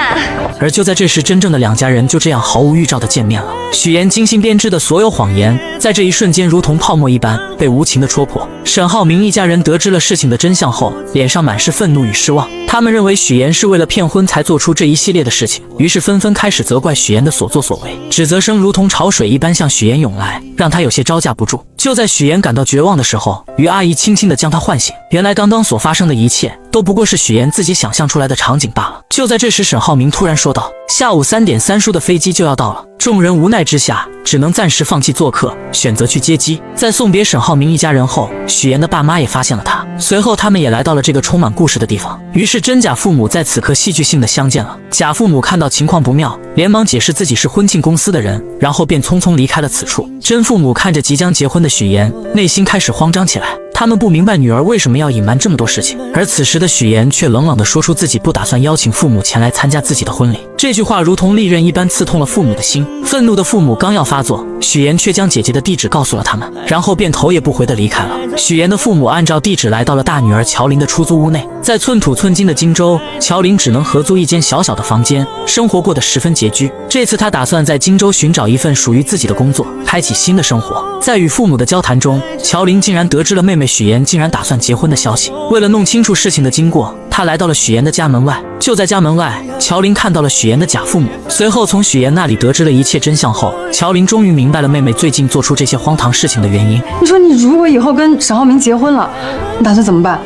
而就在这时，真正的两家人就这样毫无预兆地见面了。许妍精心编织的所有谎言，在这一瞬间如同泡沫一般被无情地戳破。沈浩明一家人得知了事情的真相后，脸上满是愤怒与失望。他们认为许妍是为了骗婚才做出这一系列的事情，于是纷纷开始责怪许妍的所作所为，指责声如同潮水一般向许妍涌来，让她有些招架不住。就在许妍感到绝望的时候，于阿姨轻轻地将她唤醒。原来刚刚所发生的一切都不过是许妍自己想象出来的场景罢了。就在这时，沈浩明突然说道：“下午3点3叔的飞机就要到了。”众人无奈之下，只能暂时放弃做客，选择去接机。在送别沈浩明一家人后，许妍的爸妈也发现了他，随后他们也来到了这个充满故事的地方。于是真假父母在此刻戏剧性的相见了。假父母看到情况不妙，连忙解释自己是婚庆公司的人，然后便匆匆离开了此处。真父母看着即将结婚的许妍，内心开始慌张起来。他们不明白女儿为什么要隐瞒这么多事情，而此时的许妍却冷冷地说出自己不打算邀请父母前来参加自己的婚礼。这句话如同利刃一般刺痛了父母的心。愤怒的父母刚要发作，许妍却将姐姐的地址告诉了他们，然后便头也不回地离开了。许妍的父母按照地址来到了大女儿乔琳的出租屋内。在寸土寸金的荆州，乔琳只能合租一间小小的房间，生活过得十分拮据。这次她打算在荆州寻找一份属于自己的工作，开启新的生活。在与父母的交谈中，乔琳竟然得知了妹妹许妍竟然打算结婚的消息。为了弄清楚事情的经过，她来到了许妍的家门外。就在家门外，乔琳看到了许妍的假父母，随后从许妍那里得知了一切真相后，乔琳终于明白了妹妹最近做出这些荒唐事情的原因。你说你如果以后跟沈浩明结婚了，你打算怎么办？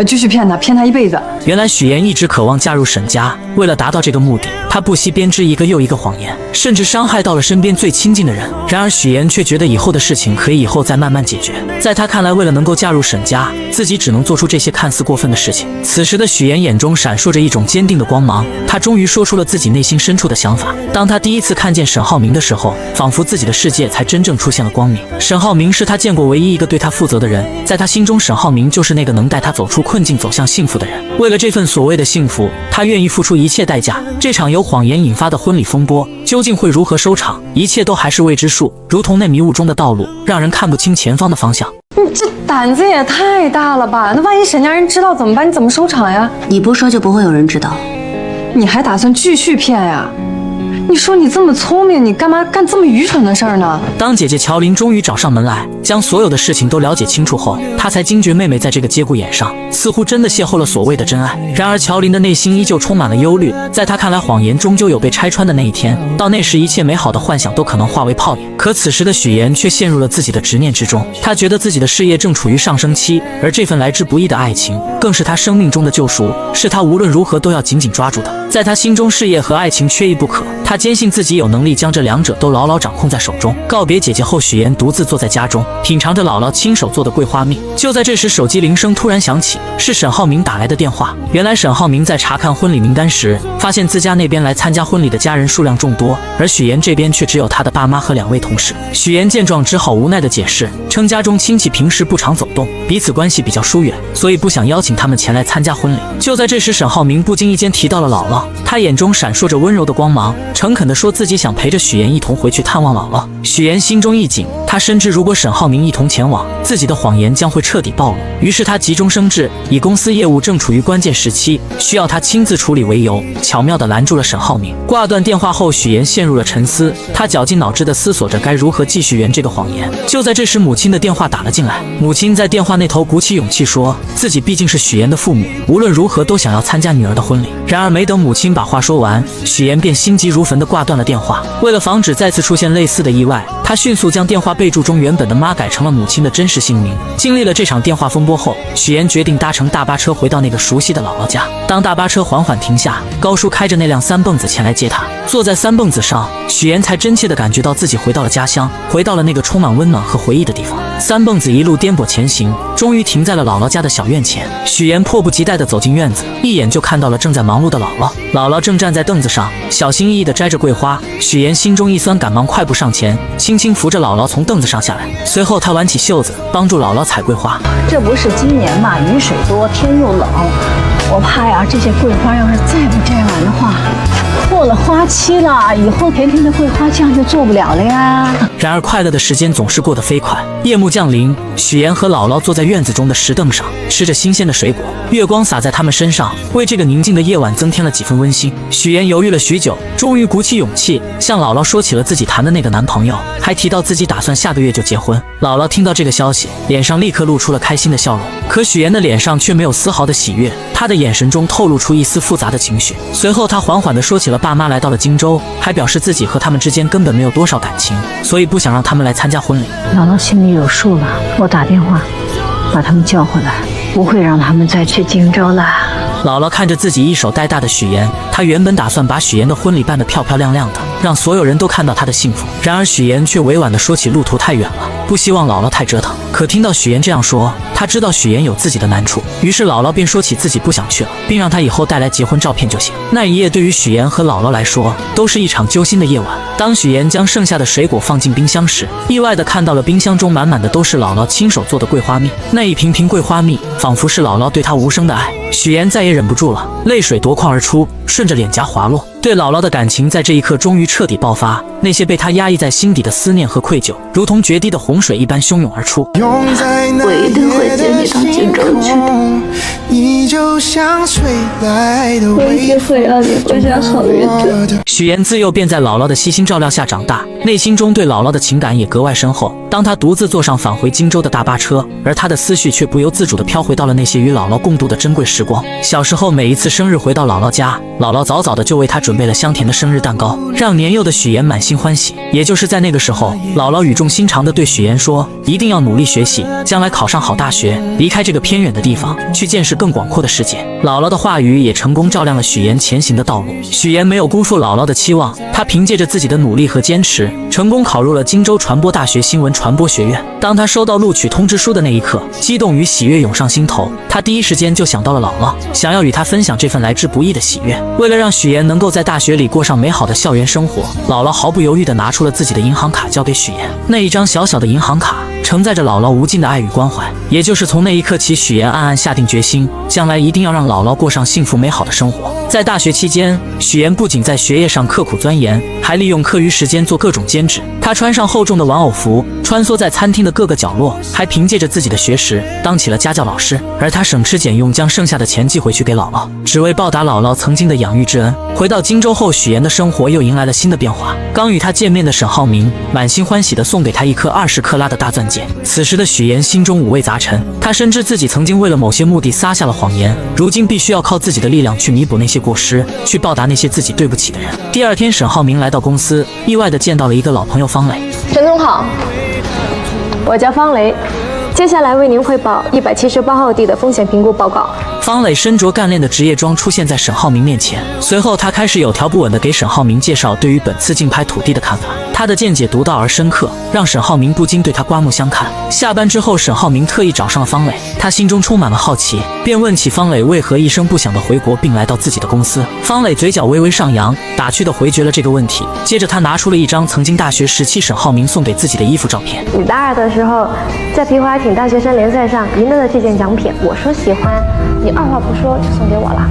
继续骗他一辈子。原来许妍一直渴望嫁入沈家，为了达到这个目的，她不惜编织一个又一个谎言，甚至伤害到了身边最亲近的人。然而许妍却觉得以后的事情可以以后再慢慢解决。在她看来，为了能够嫁入沈家，自己只能做出这些看似过分的事情。此时的许妍眼中闪烁着一种坚定的光芒，她终于说出了自己内心深处的想法。当她第一次看见沈浩明的时候，仿佛自己的世界才真正出现了光明。沈浩明是她见过唯一一个对她负责的人，在她心中，沈浩明就是那个能带她走出困境走向幸福的人。为了这份所谓的幸福，她愿意付出一切代价。这场由谎言引发的婚礼风波究竟会如何收场，一切都还是未知数，如同那迷雾中的道路，让人看不清前方的方向。你这胆子也太大了吧？那万一沈家人知道怎么办？你怎么收场呀？你不说就不会有人知道。你还打算继续骗呀？你说你这么聪明，你干嘛干这么愚蠢的事儿呢？当姐姐乔琳终于找上门来，将所有的事情都了解清楚后，她才惊觉妹妹在这个节骨眼上似乎真的邂逅了所谓的真爱。然而乔琳的内心依旧充满了忧虑，在她看来，谎言终究有被拆穿的那一天，到那时一切美好的幻想都可能化为泡影。可此时的许妍却陷入了自己的执念之中，她觉得自己的事业正处于上升期，而这份来之不易的爱情更是她生命中的救赎，是她无论如何都要紧紧抓住的。在她心中，事业和爱情缺一不可，她坚信自己有能力将这两者都牢牢掌控在手中。告别姐姐后，许妍独自坐在家中，品尝着姥姥亲手做的桂花蜜。就在这时，手机铃声突然响起，是沈浩明打来的电话。原来沈浩明在查看婚礼名单时，发现自家那边来参加婚礼的家人数量众多，而许妍这边却只有她的爸妈和2位同事。许妍见状，只好无奈地解释，称家中亲戚平时不常走动，彼此关系比较疏远，所以不想邀请他们前来参加婚礼。就在这时，沈浩明不经意间提到了姥姥，他眼中闪烁着温柔的光芒，诚诚恳地说自己想陪着许岩一同回去探望姥姥。许岩心中一紧，他深知如果沈浩明一同前往，自己的谎言将会彻底暴露。于是他急中生智，以公司业务正处于关键时期，需要他亲自处理为由，巧妙地拦住了沈浩明。挂断电话后，许岩陷入了沉思，他绞尽脑汁地思索着该如何继续圆这个谎言。就在这时，母亲的电话打了进来。母亲在电话那头鼓起勇气说，自己毕竟是许岩的父母，无论如何都想要参加女儿的婚礼。然而没等母亲把话说完，许岩便心急如焚地挂断了电话。为了防止再次出现类似的意外，他迅速将电话备注中原本的妈改成了母亲的真实姓名。经历了这场电话风波后，许岩决定搭乘大巴车回到那个熟悉的姥姥家。当大巴车缓缓停下，高叔开着那辆三蹦子前来接他。坐在三蹦子上，许岩才真切地感觉到自己回到了家乡，回到了那个充满温暖和回忆的地方。三蹦子一路颠簸前行，终于停在了姥姥家的小院前。许岩迫不及待地走进院子，一眼就看到了正在忙碌的姥姥。姥姥正站在凳子上，小心翼翼地摘着桂花。许岩心中一酸，赶忙快步上前，轻轻扶着姥姥从凳子上下来。随后他挽起袖子，帮助姥姥采桂花。这不是今年嘛，雨水多，天又冷，我怕呀，这些桂花要是再不摘完的话，过了花期了，以后甜甜的桂花酱就做不了了呀。然而快乐的时间总是过得飞快，夜幕降临，许岩和姥姥坐在院子中的石凳上，吃着新鲜的水果，月光洒在他们身上，为这个宁静的夜晚增添了几分温馨。许岩犹豫了许久，终于鼓起勇气向姥姥说起了自己谈的那个男朋友，还提到自己打算下个月就结婚。姥姥听到这个消息，脸上立刻露出了开心的笑容，可许岩的脸上却没有丝毫的喜悦，他的眼神中透露出一丝复杂的情绪。随后他缓缓地说起了爸妈来到了荆州，还表示自己和他们之间根本没有多少感情，所以不想让他们来参加婚礼。姥姥心里有数了，我打电话把他们叫回来，不会让他们再去荆州了。姥姥看着自己一手带大的许岩，她原本打算把许岩的婚礼办得漂漂亮亮的，让所有人都看到她的幸福。然而许岩却委婉地说起路途太远了，不希望姥姥太折腾。可听到许岩这样说，她知道许岩有自己的难处，于是姥姥便说起自己不想去了，并让他以后带来结婚照片就行。那一夜对于许岩和姥姥来说都是一场揪心的夜晚。当许岩将剩下的水果放进冰箱时，意外地看到了冰箱中满满的都是姥姥亲手做的桂花蜜。那一瓶瓶桂花蜜仿佛是姥姥对他无声的爱。许岩再也忍不住了，泪水夺眶而出，顺着脸颊滑落。对姥姥的感情在这一刻终于彻底爆发，那些被他压抑在心底的思念和愧疚，如同决堤的洪水一般汹涌而出。我一定会接你到荆州去的，我一定会让你过上好日子。许岩自幼便在姥姥的悉心照料下长大，内心中对姥姥的情感也格外深厚。当他独自坐上返回荆州的大巴车，而他的思绪却不由自主地飘回到了那些与姥姥共度的珍贵时光。小时候每一次生日回到姥姥家，姥姥早早的就为他准备了香甜的生日蛋糕，让年幼的许岩满心欢喜。也就是在那个时候，姥姥语重心长地对许岩说，一定要努力学习，将来考上好大学，离开这个偏远的地方，去见识更广阔的世界。姥姥的话语也成功照亮了许岩前行的道路。许岩没有辜负姥姥的期望，他凭借着自己的努力和坚持，成功考入了荆州传播大学新闻传播学院。当他收到录取通知书的那一刻，激动与喜悦涌上心头，他第一时间就想到了姥姥，想要与她分享这份来之不易的喜悦。为了让许岩能够在大学里过上美好的校园生活，姥姥毫不犹豫地拿出了自己的银行卡交给许岩。那一张小小的银行卡承载着姥姥无尽的爱与关怀。也就是从那一刻起，许岩暗暗下定决心，将来一定要让姥姥过上幸福美好的生活。在大学期间，许岩不仅在学业上刻苦钻研，还利用课余时间做各种兼职。他穿上厚重的玩偶服，穿梭在餐厅的各个角落，还凭借着自己的学识当起了家教老师。而他省吃俭用，将剩下的钱寄回去给姥姥，只为报答姥姥曾经的养育之恩。回到荆州后，许岩的生活又迎来了新的变化。刚与他见面的沈浩明满心欢喜地送给他一颗20克拉的大钻戒。此时的许岩心中五味杂陈，他深知自己曾经为了某些目的撒下了谎言，如今必须要靠自己的力量去弥补那些过失，去报答那些自己对不起的人。第二天，沈浩明来到公司，意外地见到了一个老朋友方磊。沈总好，我叫方雷，接下来为您汇报178号地的风险评估报告。方磊身着干练的职业装出现在沈浩明面前，随后他开始有条不紊地给沈浩明介绍对于本次竞拍土地的看法。他的见解独到而深刻，让沈浩明不禁对他刮目相看。下班之后，沈浩明特意找上了方磊，他心中充满了好奇，便问起方磊为何一声不响地回国并来到自己的公司。方磊嘴角微微上扬，打趣地回绝了这个问题。接着他拿出了一张曾经大学时期沈浩明送给自己的衣服照片。你大二的时候在皮划艇品大学生联赛上赢得的这件奖品，我说喜欢，你二话不说就送给我了，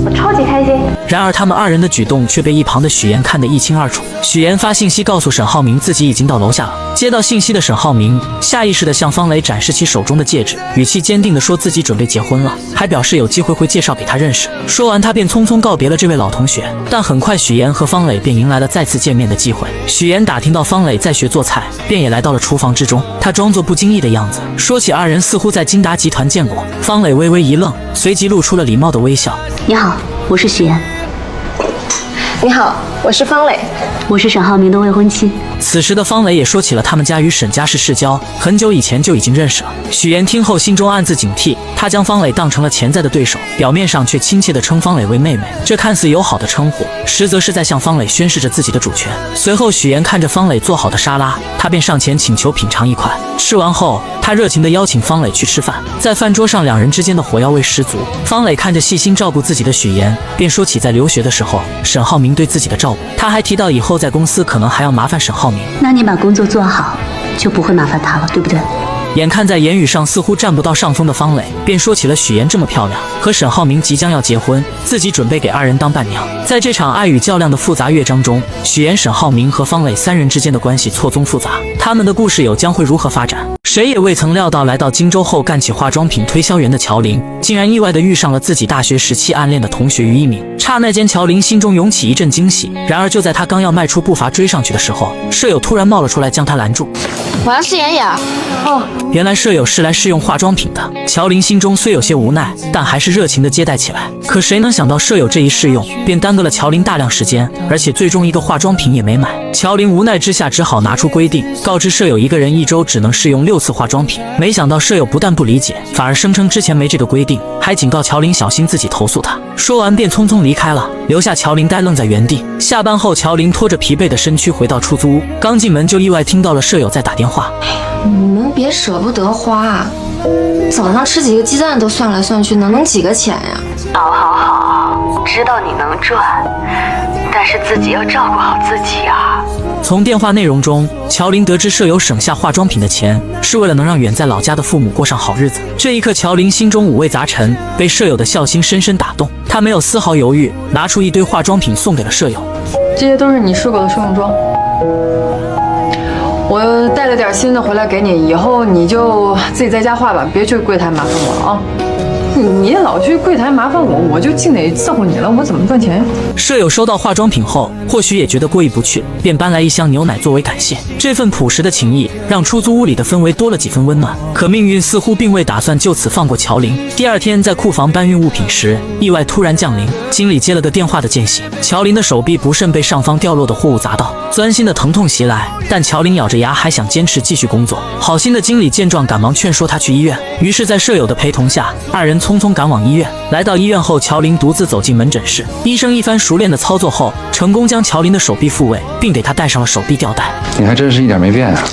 我超级开心。然而他们二人的举动却被一旁的许岩看得一清二楚。许岩发信息告诉沈浩明自己已经到楼下了。接到信息的沈浩明下意识地向方磊展示起手中的戒指，语气坚定地说自己准备结婚了，还表示有机会会介绍给他认识。说完他便匆匆告别了这位老同学。但很快许岩和方磊便迎来了再次见面的机会。许岩打听到方磊在学做菜，便也来到了厨房之中。他装作不经意的样子，说起二人似乎在金达集团见过。方磊微微一愣，随即露出了礼貌的微笑。你好，我是许岩。你好，我是方磊，我是沈浩明的未婚妻。此时的方磊也说起了他们家与沈家是世交，很久以前就已经认识了。许岩听后心中暗自警惕，他将方磊当成了潜在的对手，表面上却亲切地称方磊为妹妹。这看似友好的称呼，实则是在向方磊宣示着自己的主权。随后许岩看着方磊做好的沙拉，他便上前请求品尝一块。吃完后，他热情地邀请方磊去吃饭。在饭桌上，两人之间的火药味十足。方磊看着细心照顾自己的许岩，便说起在留学的时候沈浩明对自己的照顾。他还提到以后在公司可能还要麻烦沈浩明。那你把工作做好，就不会麻烦他了，对不对？眼看在言语上似乎占不到上风的方磊，便说起了许岩这么漂亮，和沈浩明即将要结婚，自己准备给二人当伴娘。在这场爱与较量的复杂乐章中，许岩、沈浩明和方磊三人之间的关系错综复杂，他们的故事有将会如何发展？谁也未曾料到，来到荆州后干起化妆品推销员的乔林，竟然意外地遇上了自己大学时期暗恋的同学于一鸣。刹那间，乔林心中涌起一阵惊喜。然而就在他刚要迈出步伐追上去的时候，舍友突然冒了出来将他拦住。我要试妍妍。哦，原来舍友是来试用化妆品的。乔林心中虽有些无奈，但还是热情地接待起来。可谁能想到舍友这一试用，便耽搁了乔林大量时间，而且最终一个化妆品也没买。乔林无奈之下只好拿出规定，告知舍友一个人一周只能试用6次化妆品。没想到舍友不但不理解，反而声称之前没这个规定，还警告乔林小心自己投诉他。说完便匆匆离开了，留下乔林呆愣在原地。下班后，乔林拖着疲惫的身躯回到出租屋，刚进门就意外听到了舍友在打电话。你们别舍不得花，早上吃几个鸡蛋都算来算去，能几个钱呀？好，知道你能赚，但是自己要照顾好自己啊。从电话内容中，乔林得知舍友省下化妆品的钱是为了能让远在老家的父母过上好日子。这一刻，乔林心中五味杂陈，被舍友的孝心深深打动。他没有丝毫犹豫，拿出一堆化妆品送给了舍友。这些都是你试过的试用装，我带了点新的回来给你，以后你就自己在家画吧，别去柜台麻烦我了啊。你老去柜台麻烦我，我就净得伺候你了，我怎么赚钱？舍友收到化妆品后，或许也觉得过意不去，便搬来一箱牛奶作为感谢。这份朴实的情谊让出租屋里的氛围多了几分温暖。可命运似乎并未打算就此放过乔林。第二天在库房搬运物品时，意外突然降临，经理接了个电话的间隙，乔林的手臂不慎被上方掉落的货物砸到，钻心的疼痛袭来，但乔林咬着牙还想坚持继续工作。好心的经理见状赶忙劝说他去医院，于是在舍友的陪同下，二人匆匆赶往医院。来到医院后，乔林独自走进门诊室，医生一番熟练的操作后，成功将乔林的手臂复位，并给他戴上了手臂吊带。你还真是一点没变啊。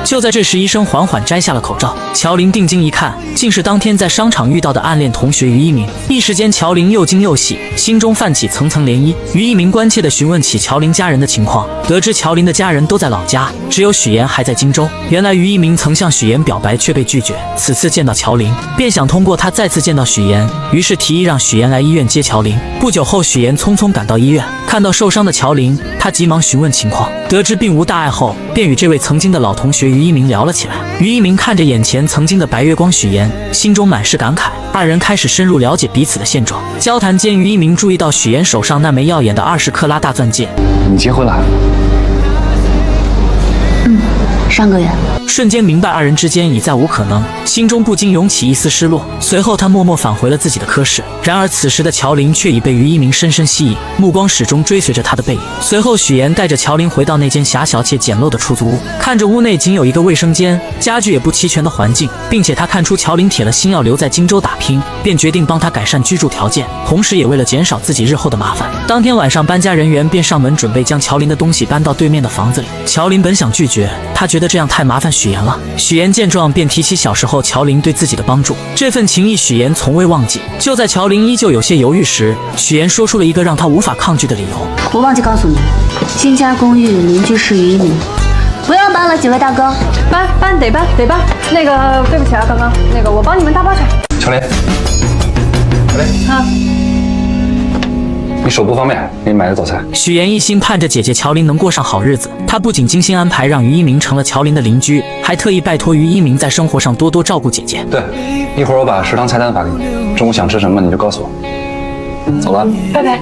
就在这时，医生缓缓摘下了口罩，乔林定睛一看，竟是当天在商场遇到的暗恋同学于一鸣。一时间，乔林又惊又喜，心中泛起层层涟漪。于一鸣关切地询问起乔林家人的情况，得知乔林的家人都在老家，只有许岩还在荆州。原来于一鸣曾向许岩表白却被拒绝，此次见到乔林，便想通过他再次见到许岩，于是提议让许岩来医院接乔林。不久后，许岩匆匆赶到医院，看到受伤的乔林，他急忙询问情况，得知并无大碍后，便与这位曾经的老同学于一鸣聊了起来。于一鸣看着眼前曾经的白月光许岩，心中满是感慨。二人开始深入了解彼此的现状。交谈间，于一鸣注意到许岩手上那枚耀眼的20克拉大钻戒。你结婚了？上个月。瞬间明白二人之间已再无可能，心中不禁涌起一丝失落。随后他默默返回了自己的科室。然而此时的乔林却已被于一鸣深深吸引，目光始终追随着他的背影。随后许岩带着乔林回到那间狭小且简陋的出租屋，看着屋内仅有一个卫生间，家具也不齐全的环境，并且他看出乔林铁了心要留在荆州打拼，便决定帮他改善居住条件，同时也为了减少自己日后的麻烦。当天晚上，搬家人员便上门准备将乔林的东西搬到对面的房子里。乔林本想拒绝，他觉得这样太麻烦许岩了。许岩见状便提起小时候乔林对自己的帮助，这份情谊许岩从未忘记。就在乔林依旧有些犹豫时，许岩说出了一个让他无法抗拒的理由。我忘记告诉你，新家公寓邻居是于一鸣，不用搬了，几位大哥。搬得搬。那个对不起啊，刚刚那个我帮你们打包去。乔林，啊。你手不方便，给你买的早餐。许妍一心盼着姐姐乔琳能过上好日子，她不仅精心安排让于一鸣成了乔琳的邻居，还特意拜托于一鸣在生活上多多照顾姐姐。对，一会儿我把食堂菜单发给你，中午想吃什么你就告诉我。走了，拜拜。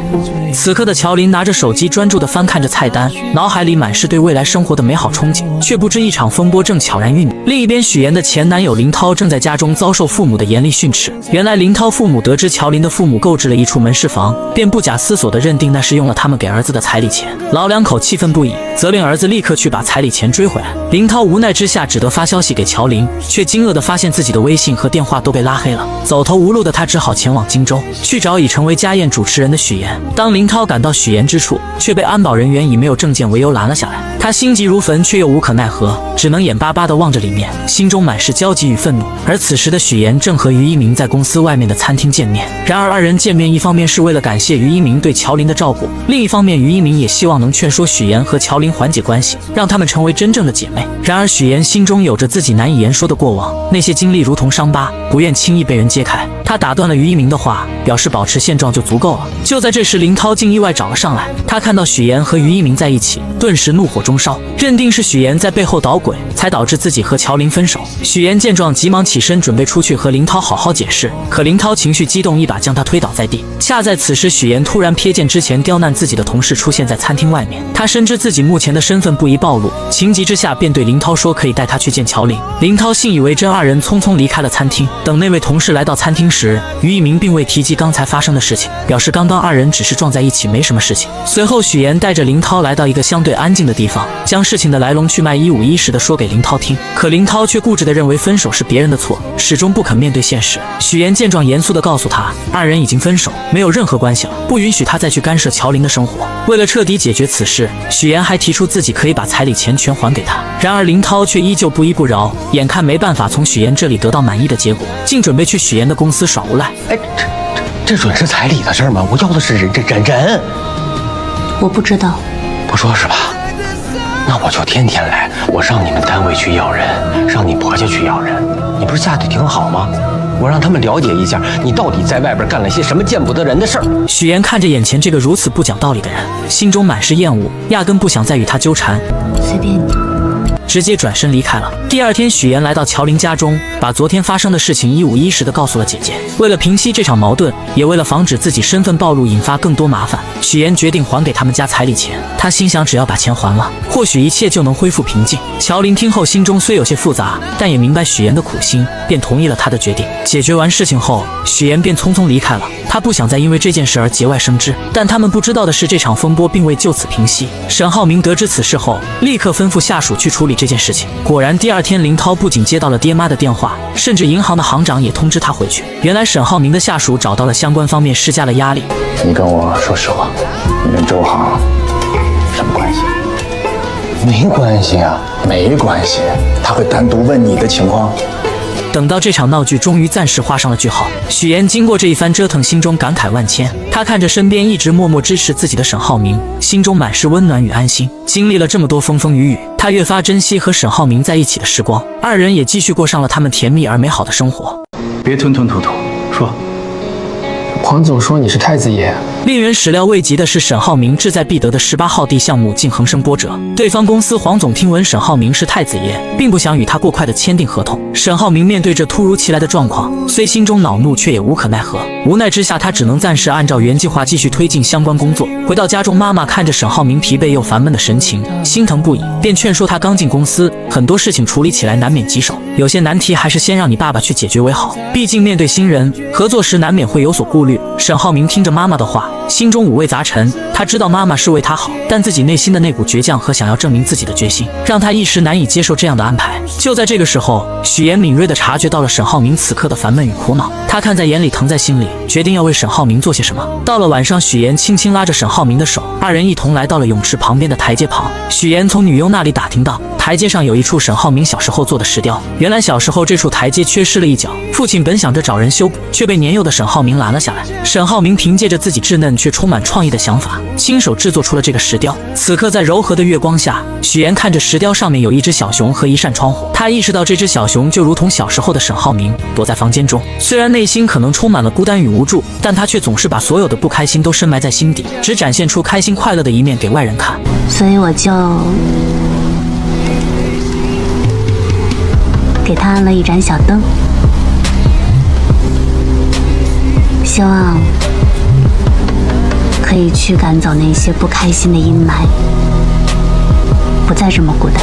此刻的乔琳拿着手机专注地翻看着菜单，脑海里满是对未来生活的美好憧憬，却不知一场风波正悄然酝酿。另一边，许妍的前男友林涛正在家中遭受父母的严厉训斥。原来林涛父母得知乔琳的父母购置了一处门市房，便不假思索地认定那是用了他们给儿子的彩礼钱。老两口气愤不已，责令儿子立刻去把彩礼钱追回来。林涛无奈之下只得发消息给乔琳，却惊愕地发现自己的微信和电话都被拉黑了。走投无路的他只好前往荆州去找已成为家宴主持人的许妍。当林涛赶到许妍之处，却被安保人员以没有证件为由拦了下来。他心急如焚，却又无可奈何，只能眼巴巴地望着里面，心中满是焦急与愤怒。而此时的许妍正和于一鸣在公司外面的餐厅见面。然而二人见面，一方面是为了感谢于一鸣对乔琳的照顾，另一方面于一鸣也希望能劝说许妍和乔琳缓解关系，让他们成为真正的姐妹。然而许妍心中有着自己难以言说的过往，那些经历如同伤疤，不愿轻易被人揭开。他打断了于一鸣的话，表示保持现状就足够了。就在这时，林涛竟意外找了上来。他看到许妍和于一鸣在一起，顿时怒火中烧，认定是许妍在背后捣鬼，才导致自己和乔琳分手。许妍见状，急忙起身准备出去和林涛好好解释，可林涛情绪激动，一把将他推倒在地。恰在此时，许妍突然瞥见之前刁难自己的同事出现在餐厅外面，他深知自己目前的身份不宜暴露，情急之下便对林涛说可以带他去见乔琳。林涛信以为真，二人匆匆离开了餐厅。等那位同事来到餐厅时，于一鸣并未提及刚才发生的事情，表示刚刚二人只是撞在一起，没什么事情。随后许妍带着林涛来到一个相对安静的地方，将事情的来龙去脉一五一十地说给林涛听。可林涛却固执地认为分手是别人的错，始终不肯面对现实。许妍见状，严肃地告诉他，二人已经分手，没有任何关系了，不允许他再去干涉乔琳的生活。为了彻底解决此事，许妍还提出自己可以把彩礼钱全还给他。然而林涛却依旧不依不饶，眼看没办法从许妍这里得到满意的结果，竟准备去许妍的公司耍无赖。哎，这准是彩礼的事儿吗？我要的是人。我不知道。不说是吧？那我就天天来，我上你们单位去要人，上你婆家去要人。你不是嫁得挺好吗？我让他们了解一下，你到底在外边干了些什么见不得人的事儿。许妍看着眼前这个如此不讲道理的人，心中满是厌恶，压根不想再与他纠缠。随便你。直接转身离开了。第二天，许妍来到乔琳家中，把昨天发生的事情一五一十地告诉了姐姐。为了平息这场矛盾，也为了防止自己身份暴露引发更多麻烦，许妍决定还给他们家彩礼钱。她心想，只要把钱还了，或许一切就能恢复平静。乔琳听后，心中虽有些复杂，但也明白许妍的苦心，便同意了她的决定。解决完事情后，许妍便匆匆离开了。她不想再因为这件事而节外生枝，但他们不知道的是，这场风波并未就此平息。沈浩明得知此事后，立刻吩咐下属去处理这件事情。果然，第二天林涛不仅接到了爹妈的电话，甚至银行的行长也通知他回去。原来沈浩明的下属找到了相关方面，施加了压力。你跟我说实话，你跟周航什么关系？没关系啊，没关系。他会单独问你的情况。等到这场闹剧终于暂时画上了句号，许妍经过这一番折腾，心中感慨万千。她看着身边一直默默支持自己的沈浩明，心中满是温暖与安心。经历了这么多风风雨雨，她越发珍惜和沈浩明在一起的时光，二人也继续过上了他们甜蜜而美好的生活。别吞吞吐吐，说。黄总说你是太子爷。令人始料未及的是，沈浩明志在必得的18号地项目竟横生波折。对方公司黄总听闻沈浩明是太子爷，并不想与他过快的签订合同。沈浩明面对这突如其来的状况，虽心中恼怒，却也无可奈何。无奈之下，他只能暂时按照原计划继续推进相关工作。回到家中，妈妈看着沈浩明疲惫又烦闷的神情，心疼不已，便劝说他刚进公司，很多事情处理起来难免棘手，有些难题还是先让你爸爸去解决为好。毕竟面对新人，合作时难免会有所顾虑。沈浩明听着妈妈的话，心中五味杂陈。他知道妈妈是为他好，但自己内心的那股倔强和想要证明自己的决心，让他一时难以接受这样的安排。就在这个时候，许妍敏锐地察觉到了沈浩明此刻的烦闷与苦恼，他看在眼里，疼在心里，决定要为沈浩明做些什么。到了晚上，许妍轻轻拉着沈浩明的手，二人一同来到了泳池旁边的台阶旁。许妍从女佣那里打听到，台阶上有一处沈浩明小时候做的石雕。原来小时候这处台阶缺失了一角，父亲本想着找人修补，却被年幼的沈浩明拦了下来。沈浩明凭借着自己稚嫩却充满创意的想法，亲手制作出了这个石雕。此刻在柔和的月光下，许妍看着石雕上面有一只小熊和一扇窗户，她意识到这只小熊就如同小时候的沈浩明，躲在房间中。虽然内心可能充满了孤单与无助，但他却总是把所有的不开心都深埋在心底，只展现出开心快乐的一面给外人看。所以我就给他按了一盏小灯，希望可以驱赶走那些不开心的阴霾，不再这么孤单。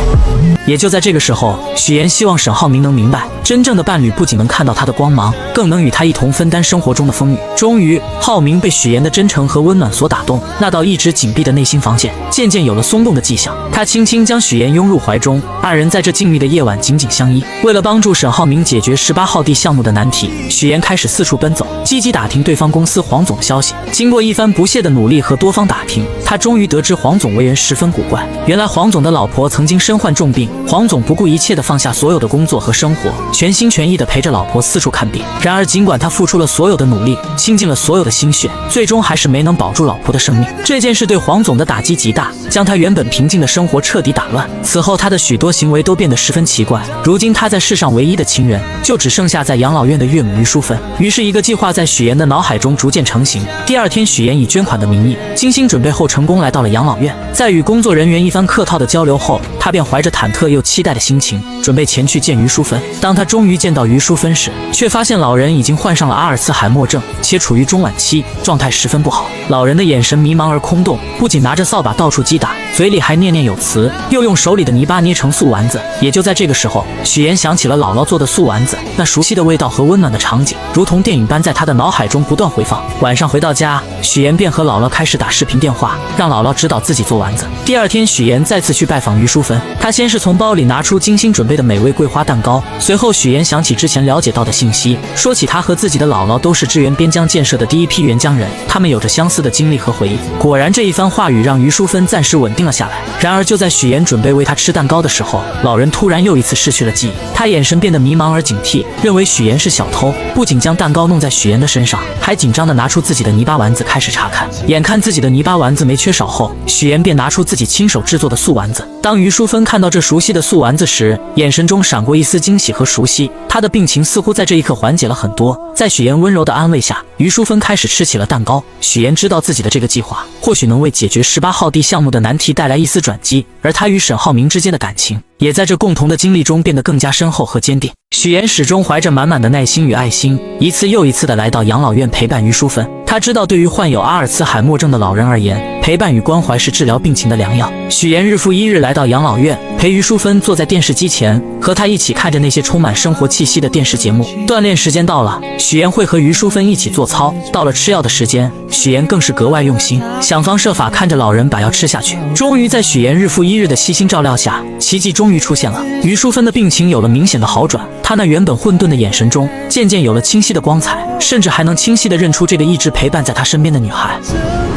也就在这个时候，许妍希望沈浩明能明白，真正的伴侣不仅能看到他的光芒，更能与他一同分担生活中的风雨。终于，浩明被许妍的真诚和温暖所打动，那道一直紧闭的内心防线渐渐有了松动的迹象。他轻轻将许妍拥入怀中，二人在这静谧的夜晚紧紧相依。为了帮助沈浩明解决18号地项目的难题，许妍开始四处奔走，积极打听对方公司黄总的消息。经过一番不懈的努力和多方打听，他终于得知黄总为人十分古怪。原来黄总的老婆曾经身患重病，黄总不顾一切地放下所有的工作和生活，全心全意地陪着老婆四处看病。然而尽管他付出了所有的努力，倾尽了所有的心血，最终还是没能保住老婆的生命。这件事对黄总的打击极大，将他原本平静的生活彻底打乱。此后他的许多行为都变得十分奇怪。如今他在世上唯一的亲人就只剩下在养老院的岳母于淑芬。于是一个计划在许妍的脑海中逐渐成型。第二天，许妍以捐款的名义精心准备后成功来到了养老院。在与工作人员一番客套的交流后，他便怀着忐忑又期待的心情准备前去见于淑芬。当他终于见到于淑芬时，却发现老人已经患上了阿尔茨海默症，且处于中晚期，状态十分不好。老人的眼神迷茫而空洞，不仅拿着扫把到处击打，嘴里还念念有词，又用手里的泥巴捏成素丸子。也就在这个时候，许妍想起了姥姥做的素丸子，那熟悉的味道和温暖的场景如同电影般在她的脑海中不断回放。晚上回到家，许妍便和姥姥开始打视频电话，让姥姥指导自己做丸子。第二天，许妍再次去拜访于淑芬，她先是从包里拿出精心准备的美味桂花蛋糕，随后许妍想起之前了解到的信息，说起她和自己的姥姥都是支援边疆建设的第一批援疆人，他们有着相似的经历和回忆。果然，这一番话语让于淑芬暂时稳定了下来。然而就在许妍准备喂她吃蛋糕的时候，老人突然又一次失去了记忆，他眼神变得迷茫而警惕，认为许妍是小偷，不仅将蛋糕弄在许妍的身上，还紧张地拿出自己的泥巴丸子开始查看。眼看自己的泥巴丸子没缺少后，许妍便拿出自己亲手制作的素丸子。当于淑芬看到这熟悉的素丸子时，眼神中闪过一丝惊喜和熟悉，她的病情似乎在这一刻缓解了很多。在许妍温柔的安慰下，于淑芬开始吃起了蛋糕。许妍知道自己的这个计划或许能为解决18号地项目的难题带来一丝转机，而她与沈浩明之间的感情也在这共同的经历中变得更加深厚和坚定。许妍始终怀着满满的耐心与爱心，一次又一次地来到养老院陪伴于淑芬。她知道，对于患有阿尔茨海默症的老人而言，陪伴与关怀是治疗病情的良药。许妍日复一日来到养老院，陪于淑芬坐在电视机前，和她一起看着那些充满生活气息的电视节目。锻炼时间到了，许妍会和于淑芬一起做操。到了吃药的时间，许妍更是格外用心，想方设法看着老人把药吃下去。终于在许妍日复一日的悉心照料下，奇迹终于出现了。于淑芬的病情有了明显的好转，她那原本混沌的眼神中渐渐有了清晰的光彩，甚至还能清晰地认出这个一直陪伴在她身边的女孩。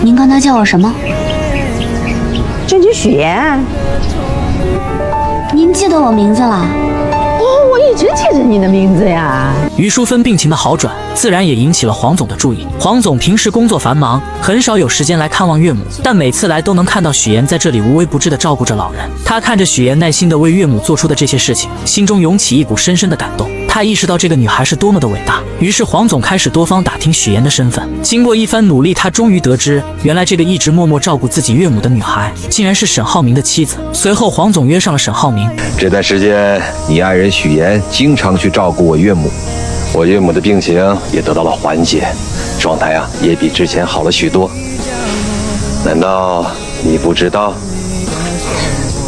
您刚才叫我什么？这就许妍。您记得我名字了？我一直记着你的名字呀。于淑芬病情的好转，自然也引起了黄总的注意。黄总平时工作繁忙，很少有时间来看望岳母，但每次来都能看到许妍在这里无微不至地照顾着老人。他看着许妍耐心地为岳母做出的这些事情，心中涌起一股深深的感动。他意识到这个女孩是多么的伟大，于是黄总开始多方打听许妍的身份。经过一番努力，他终于得知，原来这个一直默默照顾自己岳母的女孩，竟然是沈浩明的妻子。随后，黄总约上了沈浩明。这段时间，你爱人许妍经常去照顾我岳母，我岳母的病情也得到了缓解，状态也比之前好了许多。难道你不知道？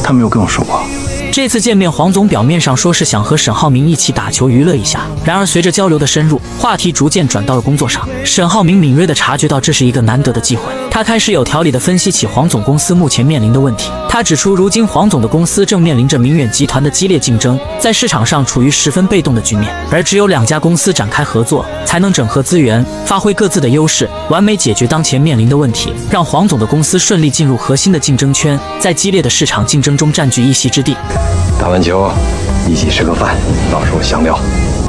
他没有跟我说过。这次见面，黄总表面上说是想和沈浩明一起打球娱乐一下，然而随着交流的深入，话题逐渐转到了工作上。沈浩明敏锐地察觉到这是一个难得的机会，他开始有条理地分析起黄总公司目前面临的问题。他指出，如今黄总的公司正面临着明远集团的激烈竞争，在市场上处于十分被动的局面，而只有2家公司展开合作，才能整合资源，发挥各自的优势，完美解决当前面临的问题，让黄总的公司顺利进入核心的竞争圈，在激烈的市场竞争中占据一席之地。打完球，一起吃个饭，到时候详聊。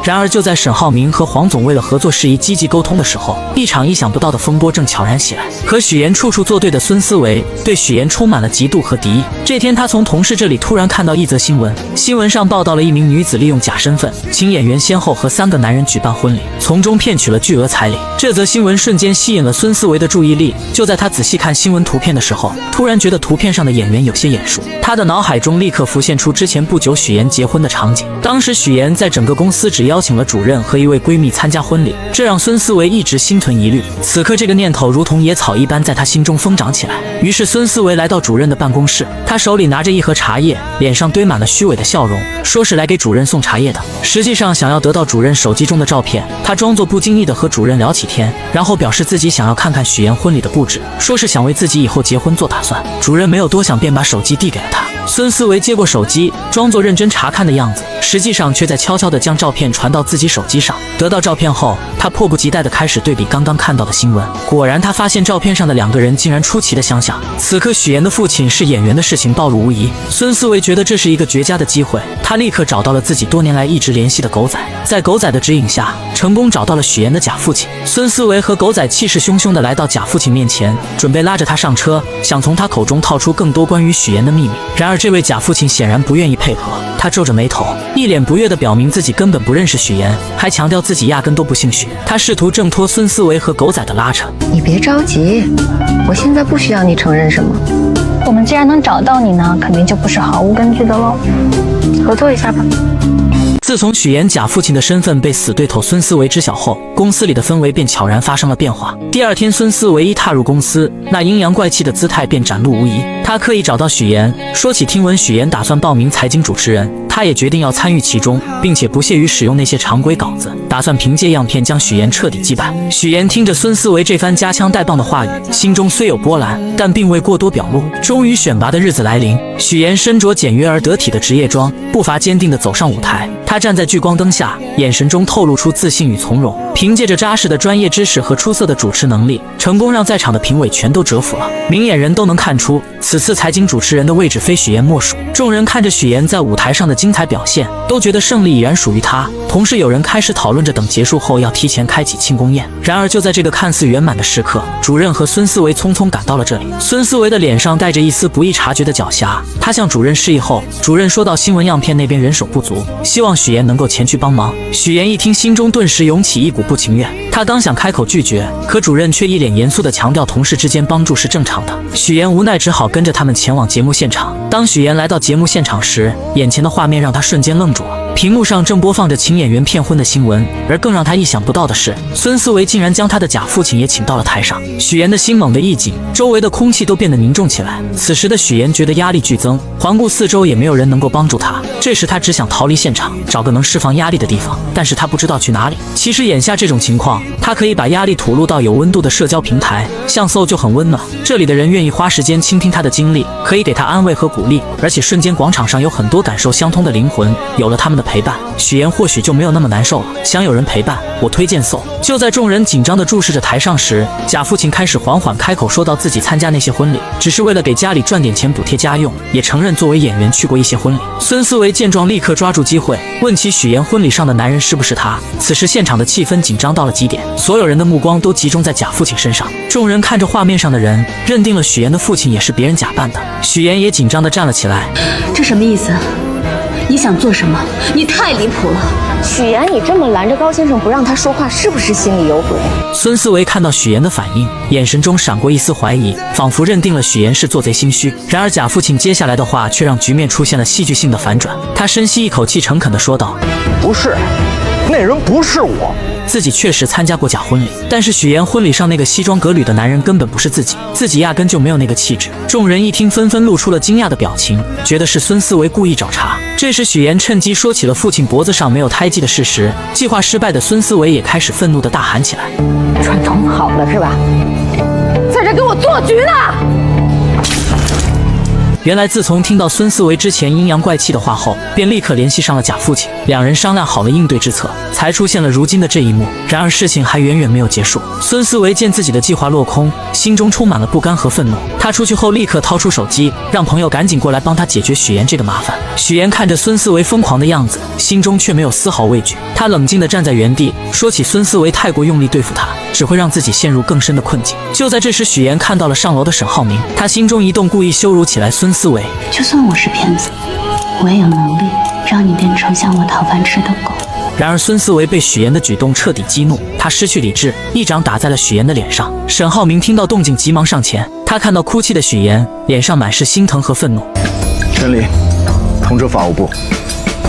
然而就在沈浩明和黄总为了合作事宜积极沟通的时候，一场意想不到的风波正悄然袭来。和许妍处处作对的孙思维对许妍充满了嫉妒和敌意。这天，他从同事这里突然看到一则新闻，新闻上报道了一名女子利用假身份，请演员先后和3个男人举办婚礼，从中骗取了巨额彩礼。这则新闻瞬间吸引了孙思维的注意力。就在他仔细看新闻图片的时候，突然觉得图片上的演员有些眼熟，他的脑海中立刻浮现出之前不久许妍结婚的场景。当时许妍在整个公司只邀请了主任和一位闺蜜参加婚礼，这让孙思维一直心存疑虑。此刻这个念头如同野草一般在他心中疯长起来。于是孙思维来到主任的办公室，他手里拿着一盒茶叶，脸上堆满了虚伪的笑容，说是来给主任送茶叶的，实际上想要得到主任手机中的照片。他装作不经意地和主任聊起天，然后表示自己想要看看许妍婚礼的布置，说是想为自己以后结婚做打算。主任没有多想，便把手机递给了他。孙思维接过手机，装作认真查看的样子，实际上却在悄悄地将照片传到自己手机上。得到照片后，他迫不及待地开始对比刚刚看到的新闻。果然，他发现照片上的2个人竟然出奇的相像。此刻许妍的父亲是演员的事情暴露无遗，孙思维觉得这是一个绝佳的机会，他立刻找到了自己多年来一直联系的狗仔，在狗仔的指引下，成功找到了许妍的假父亲。孙思维和狗仔气势汹汹地来到假父亲面前，准备拉着他上车，想从他口中套出更多关于许妍的秘密。然而这位假父亲显然不愿意配合，他皱着眉头，一脸不悦地表明自己根本不认识许妍，还强调自己压根都不姓许。他试图挣脱孙思维和狗仔的拉扯。你别着急，我现在不需要你承认什么。我们既然能找到你呢，肯定就不是毫无根据的喽。合作一下吧。自从许妍假父亲的身份被死对头孙思维知晓后，公司里的氛围便悄然发生了变化。第2天，孙思维一踏入公司，那阴阳怪气的姿态便展露无遗。他刻意找到许妍，说起听闻许妍打算报名财经主持人，他也决定要参与其中，并且不屑于使用那些常规稿子，打算凭借样片将许妍彻底击败。许妍听着孙思维这番夹枪带棒的话语，心中虽有波澜，但并未过多表露。终于选拔的日子来临，许妍身着简约而得体的职业装，步伐坚定地走上舞台。他站在聚光灯下，眼神中透露出自信与从容，凭借着扎实的专业知识和出色的主持能力，成功让在场的评委全都折服了。明眼人都能看出，此次财经主持人的位置非许妍莫属。众人看着许妍在舞台上的精彩表现，都觉得胜利已然属于她。同时有人开始讨论着等结束后要提前开启庆功宴。然而就在这个看似圆满的时刻，主任和孙思维匆匆赶到了这里。孙思维的脸上带着一丝不易察觉的狡黠，他向主任示意后，主任说到新闻样片那边人手不足，希望许妍能够前去帮忙。许妍一听，心中顿时涌起一股不情愿，他刚想开口拒绝，可主任却一脸严肃地强调同事之间帮助是正常的。许妍无奈只好跟着他们前往节目现场。当许妍来到节目现场时，眼前的画面让他瞬间愣住了。屏幕上正播放着请演员骗婚的新闻，而更让他意想不到的是，孙思维竟然将他的假父亲也请到了台上。许妍的心猛地一紧，周围的空气都变得凝重起来。此时的许妍觉得压力剧增，环顾四周也没有人能够帮助他。这时他只想逃离现场，找个能释放压力的地方，但是他不知道去哪里。其实眼下这种情况，他可以把压力吐露到有温度的社交平台，像搜就很温暖，这里的人愿意花时间倾听他的经历，可以给他安慰和鼓励，而且瞬间广场上有很多感受相通的灵魂，有了他们的陪伴，许妍或许就没有那么难受了。想有人陪伴，我推荐搜。就在众人紧张地注视着台上时，假父亲开始缓缓开口，说到自己参加那些婚礼只是为了给家里赚点钱补贴家用，也承认作为演员去过一些婚礼。孙思维见状立刻抓住机会问起许妍婚礼上的男人是不是他。此时现场的气氛紧张到了极点，所有人的目光都集中在假父亲身上。众人看着画面上的人，认定了许妍的父亲也是别人假扮的。许妍也紧张地站了起来。这什么意思？你想做什么？你太离谱了！许妍，你这么拦着高先生不让他说话，是不是心里有鬼？孙思维看到许妍的反应，眼神中闪过一丝怀疑，仿佛认定了许妍是做贼心虚。然而假父亲接下来的话却让局面出现了戏剧性的反转。他深吸一口气，诚恳地说道：“不是，那人不是我。”自己确实参加过假婚礼，但是许妍婚礼上那个西装革履的男人根本不是自己，自己压根就没有那个气质。众人一听，纷纷露出了惊讶的表情，觉得是孙思维故意找茬。这时许妍趁机说起了父亲脖子上没有胎记的事实，计划失败的孙思维也开始愤怒地大喊起来：“串通好了是吧？在这给我做局呢！”原来自从听到孙思维之前阴阳怪气的话后，便立刻联系上了假父亲，两人商量好了应对之策，才出现了如今的这一幕。然而事情还远远没有结束。孙思维见自己的计划落空，心中充满了不甘和愤怒。他出去后立刻掏出手机，让朋友赶紧过来帮他解决许岩这个麻烦。许岩看着孙思维疯狂的样子，心中却没有丝毫畏惧。他冷静地站在原地，说起孙思维太过用力对付他，只会让自己陷入更深的困境。就在这时，许岩看到了上楼的沈浩明，他心中一动，故意羞辱起来孙思维。就算我是骗子，我也有能力让你变成像我讨饭吃的狗。然而孙思维被许岩的举动彻底激怒，他失去理智，一掌打在了许岩的脸上。沈浩明听到动静，急忙上前，他看到哭泣的许岩，脸上满是心疼和愤怒。陈林，通知法务部，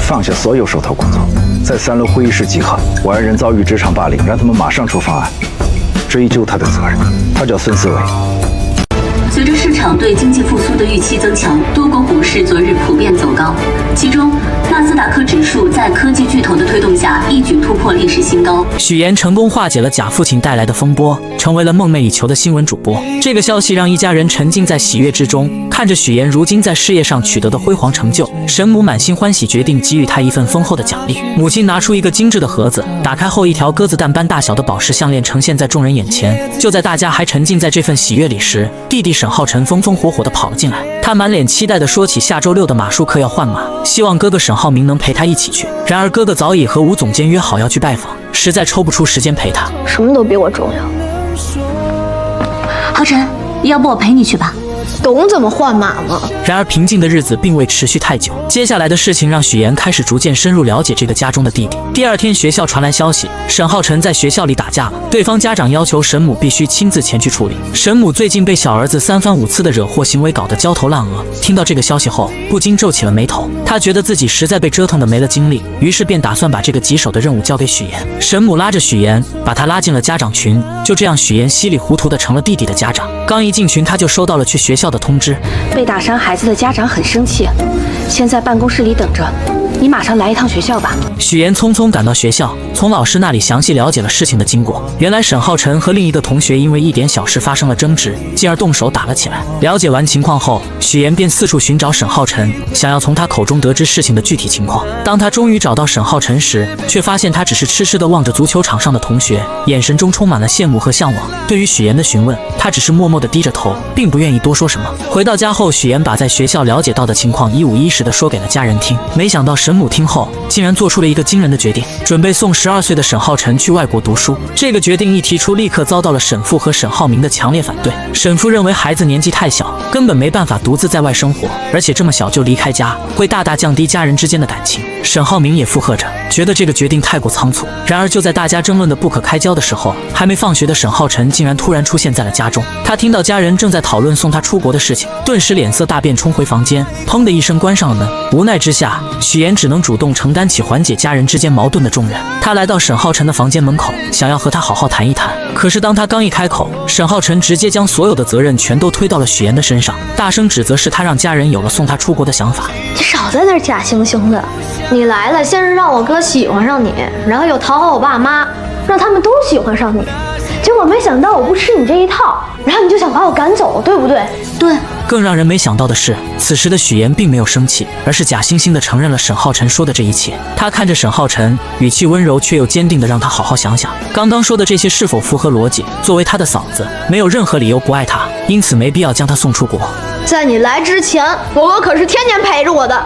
放下所有手头工作，在3楼会议室集合。我爱人遭遇职场霸凌，让他们马上出方案，追究他的责任。他叫孙思维。随着市场对经济复苏的预期增强，多国股市昨日普遍走高，其中纳斯达克指数在科技巨头的推动下一举突破历史新高。许岩成功化解了假父亲带来的风波，成为了梦寐以求的新闻主播。这个消息让一家人沉浸在喜悦之中，看着许岩如今在事业上取得的辉煌成就，沈母满心欢喜，决定给予他一份丰厚的奖励。母亲拿出一个精致的盒子，打开后，一条鸽子蛋般大小的宝石项链呈现在众人眼前。就在大家还沉浸在这份喜悦里时，弟弟沈浩辰风风火火地跑了进来，他满脸期待地说起下周6的马术课要换马，希望哥哥沈浩明能陪他一起去。然而哥哥早已和吴总监约好要去拜访，实在抽不出时间陪他。什么都比我重要。浩辰，要不我陪你去吧？懂怎么换马吗？然而平静的日子并未持续太久，接下来的事情让许岩开始逐渐深入了解这个家中的弟弟。第二天，学校传来消息，沈浩辰在学校里打架了，对方家长要求沈母必须亲自前去处理。沈母最近被小儿子3番5次的惹祸行为搞得焦头烂额，听到这个消息后，不禁皱起了眉头。他觉得自己实在被折腾得没了精力，于是便打算把这个棘手的任务交给许岩。沈母拉着许岩，把他拉进了家长群，就这样，许岩稀里糊涂的成了弟弟的家长。刚一进群，他就收到了去学校的通知，被打伤孩子的家长很生气，先在办公室里等着，你马上来一趟学校吧。许岩匆匆赶到学校，从老师那里详细了解了事情的经过。原来沈浩辰和另一个同学因为一点小事发生了争执，进而动手打了起来。了解完情况后，许岩便四处寻找沈浩辰，想要从他口中得知事情的具体情况。当他终于找到沈浩辰时，却发现他只是痴痴地望着足球场上的同学，眼神中充满了羡慕和向往。对于许岩的询问，他只是默默地低着头，并不愿意多说什么。回到家后，许岩把在学校了解到的情况一五一十地说给了家人听。没想到沈母听后，竟然做出了一个惊人的决定，准备送12岁的沈浩辰去外国读书。这个决定一提出，立刻遭到了沈父和沈浩明的强烈反对。沈父认为孩子年纪太小，根本没办法独自在外生活，而且这么小就离开家，会大大降低家人之间的感情。沈浩明也附和着，觉得这个决定太过仓促。然而就在大家争论的不可开交的时候，还没放学的沈浩辰竟然突然出现在了家中。他听到家人正在讨论送他出国的事情，顿时脸色大变，冲回房间，砰的一声关上了门。无奈之下，许岩只能主动承担起缓解家人之间矛盾的重任。他来到沈浩辰的房间门口，想要和他好好谈一谈。可是当他刚一开口，沈浩辰直接将所有的责任全都推到了许岩的身上，大声指责是他让家人有了送他出国的想法。你少在那儿假惺惺的，你来了先是让我哥喜欢上你，然后又讨好我爸妈，让他们都喜欢上你，结果没想到我不吃你这一套，然后你就想把我赶走，对不对？对。更让人没想到的是，此时的许岩并没有生气，而是假惺惺地承认了沈浩辰说的这一切。他看着沈浩辰，语气温柔却又坚定地让他好好想想，刚刚说的这些是否符合逻辑。作为他的嫂子，没有任何理由不爱他，因此没必要将他送出国。在你来之前，我哥可是天天陪着我的。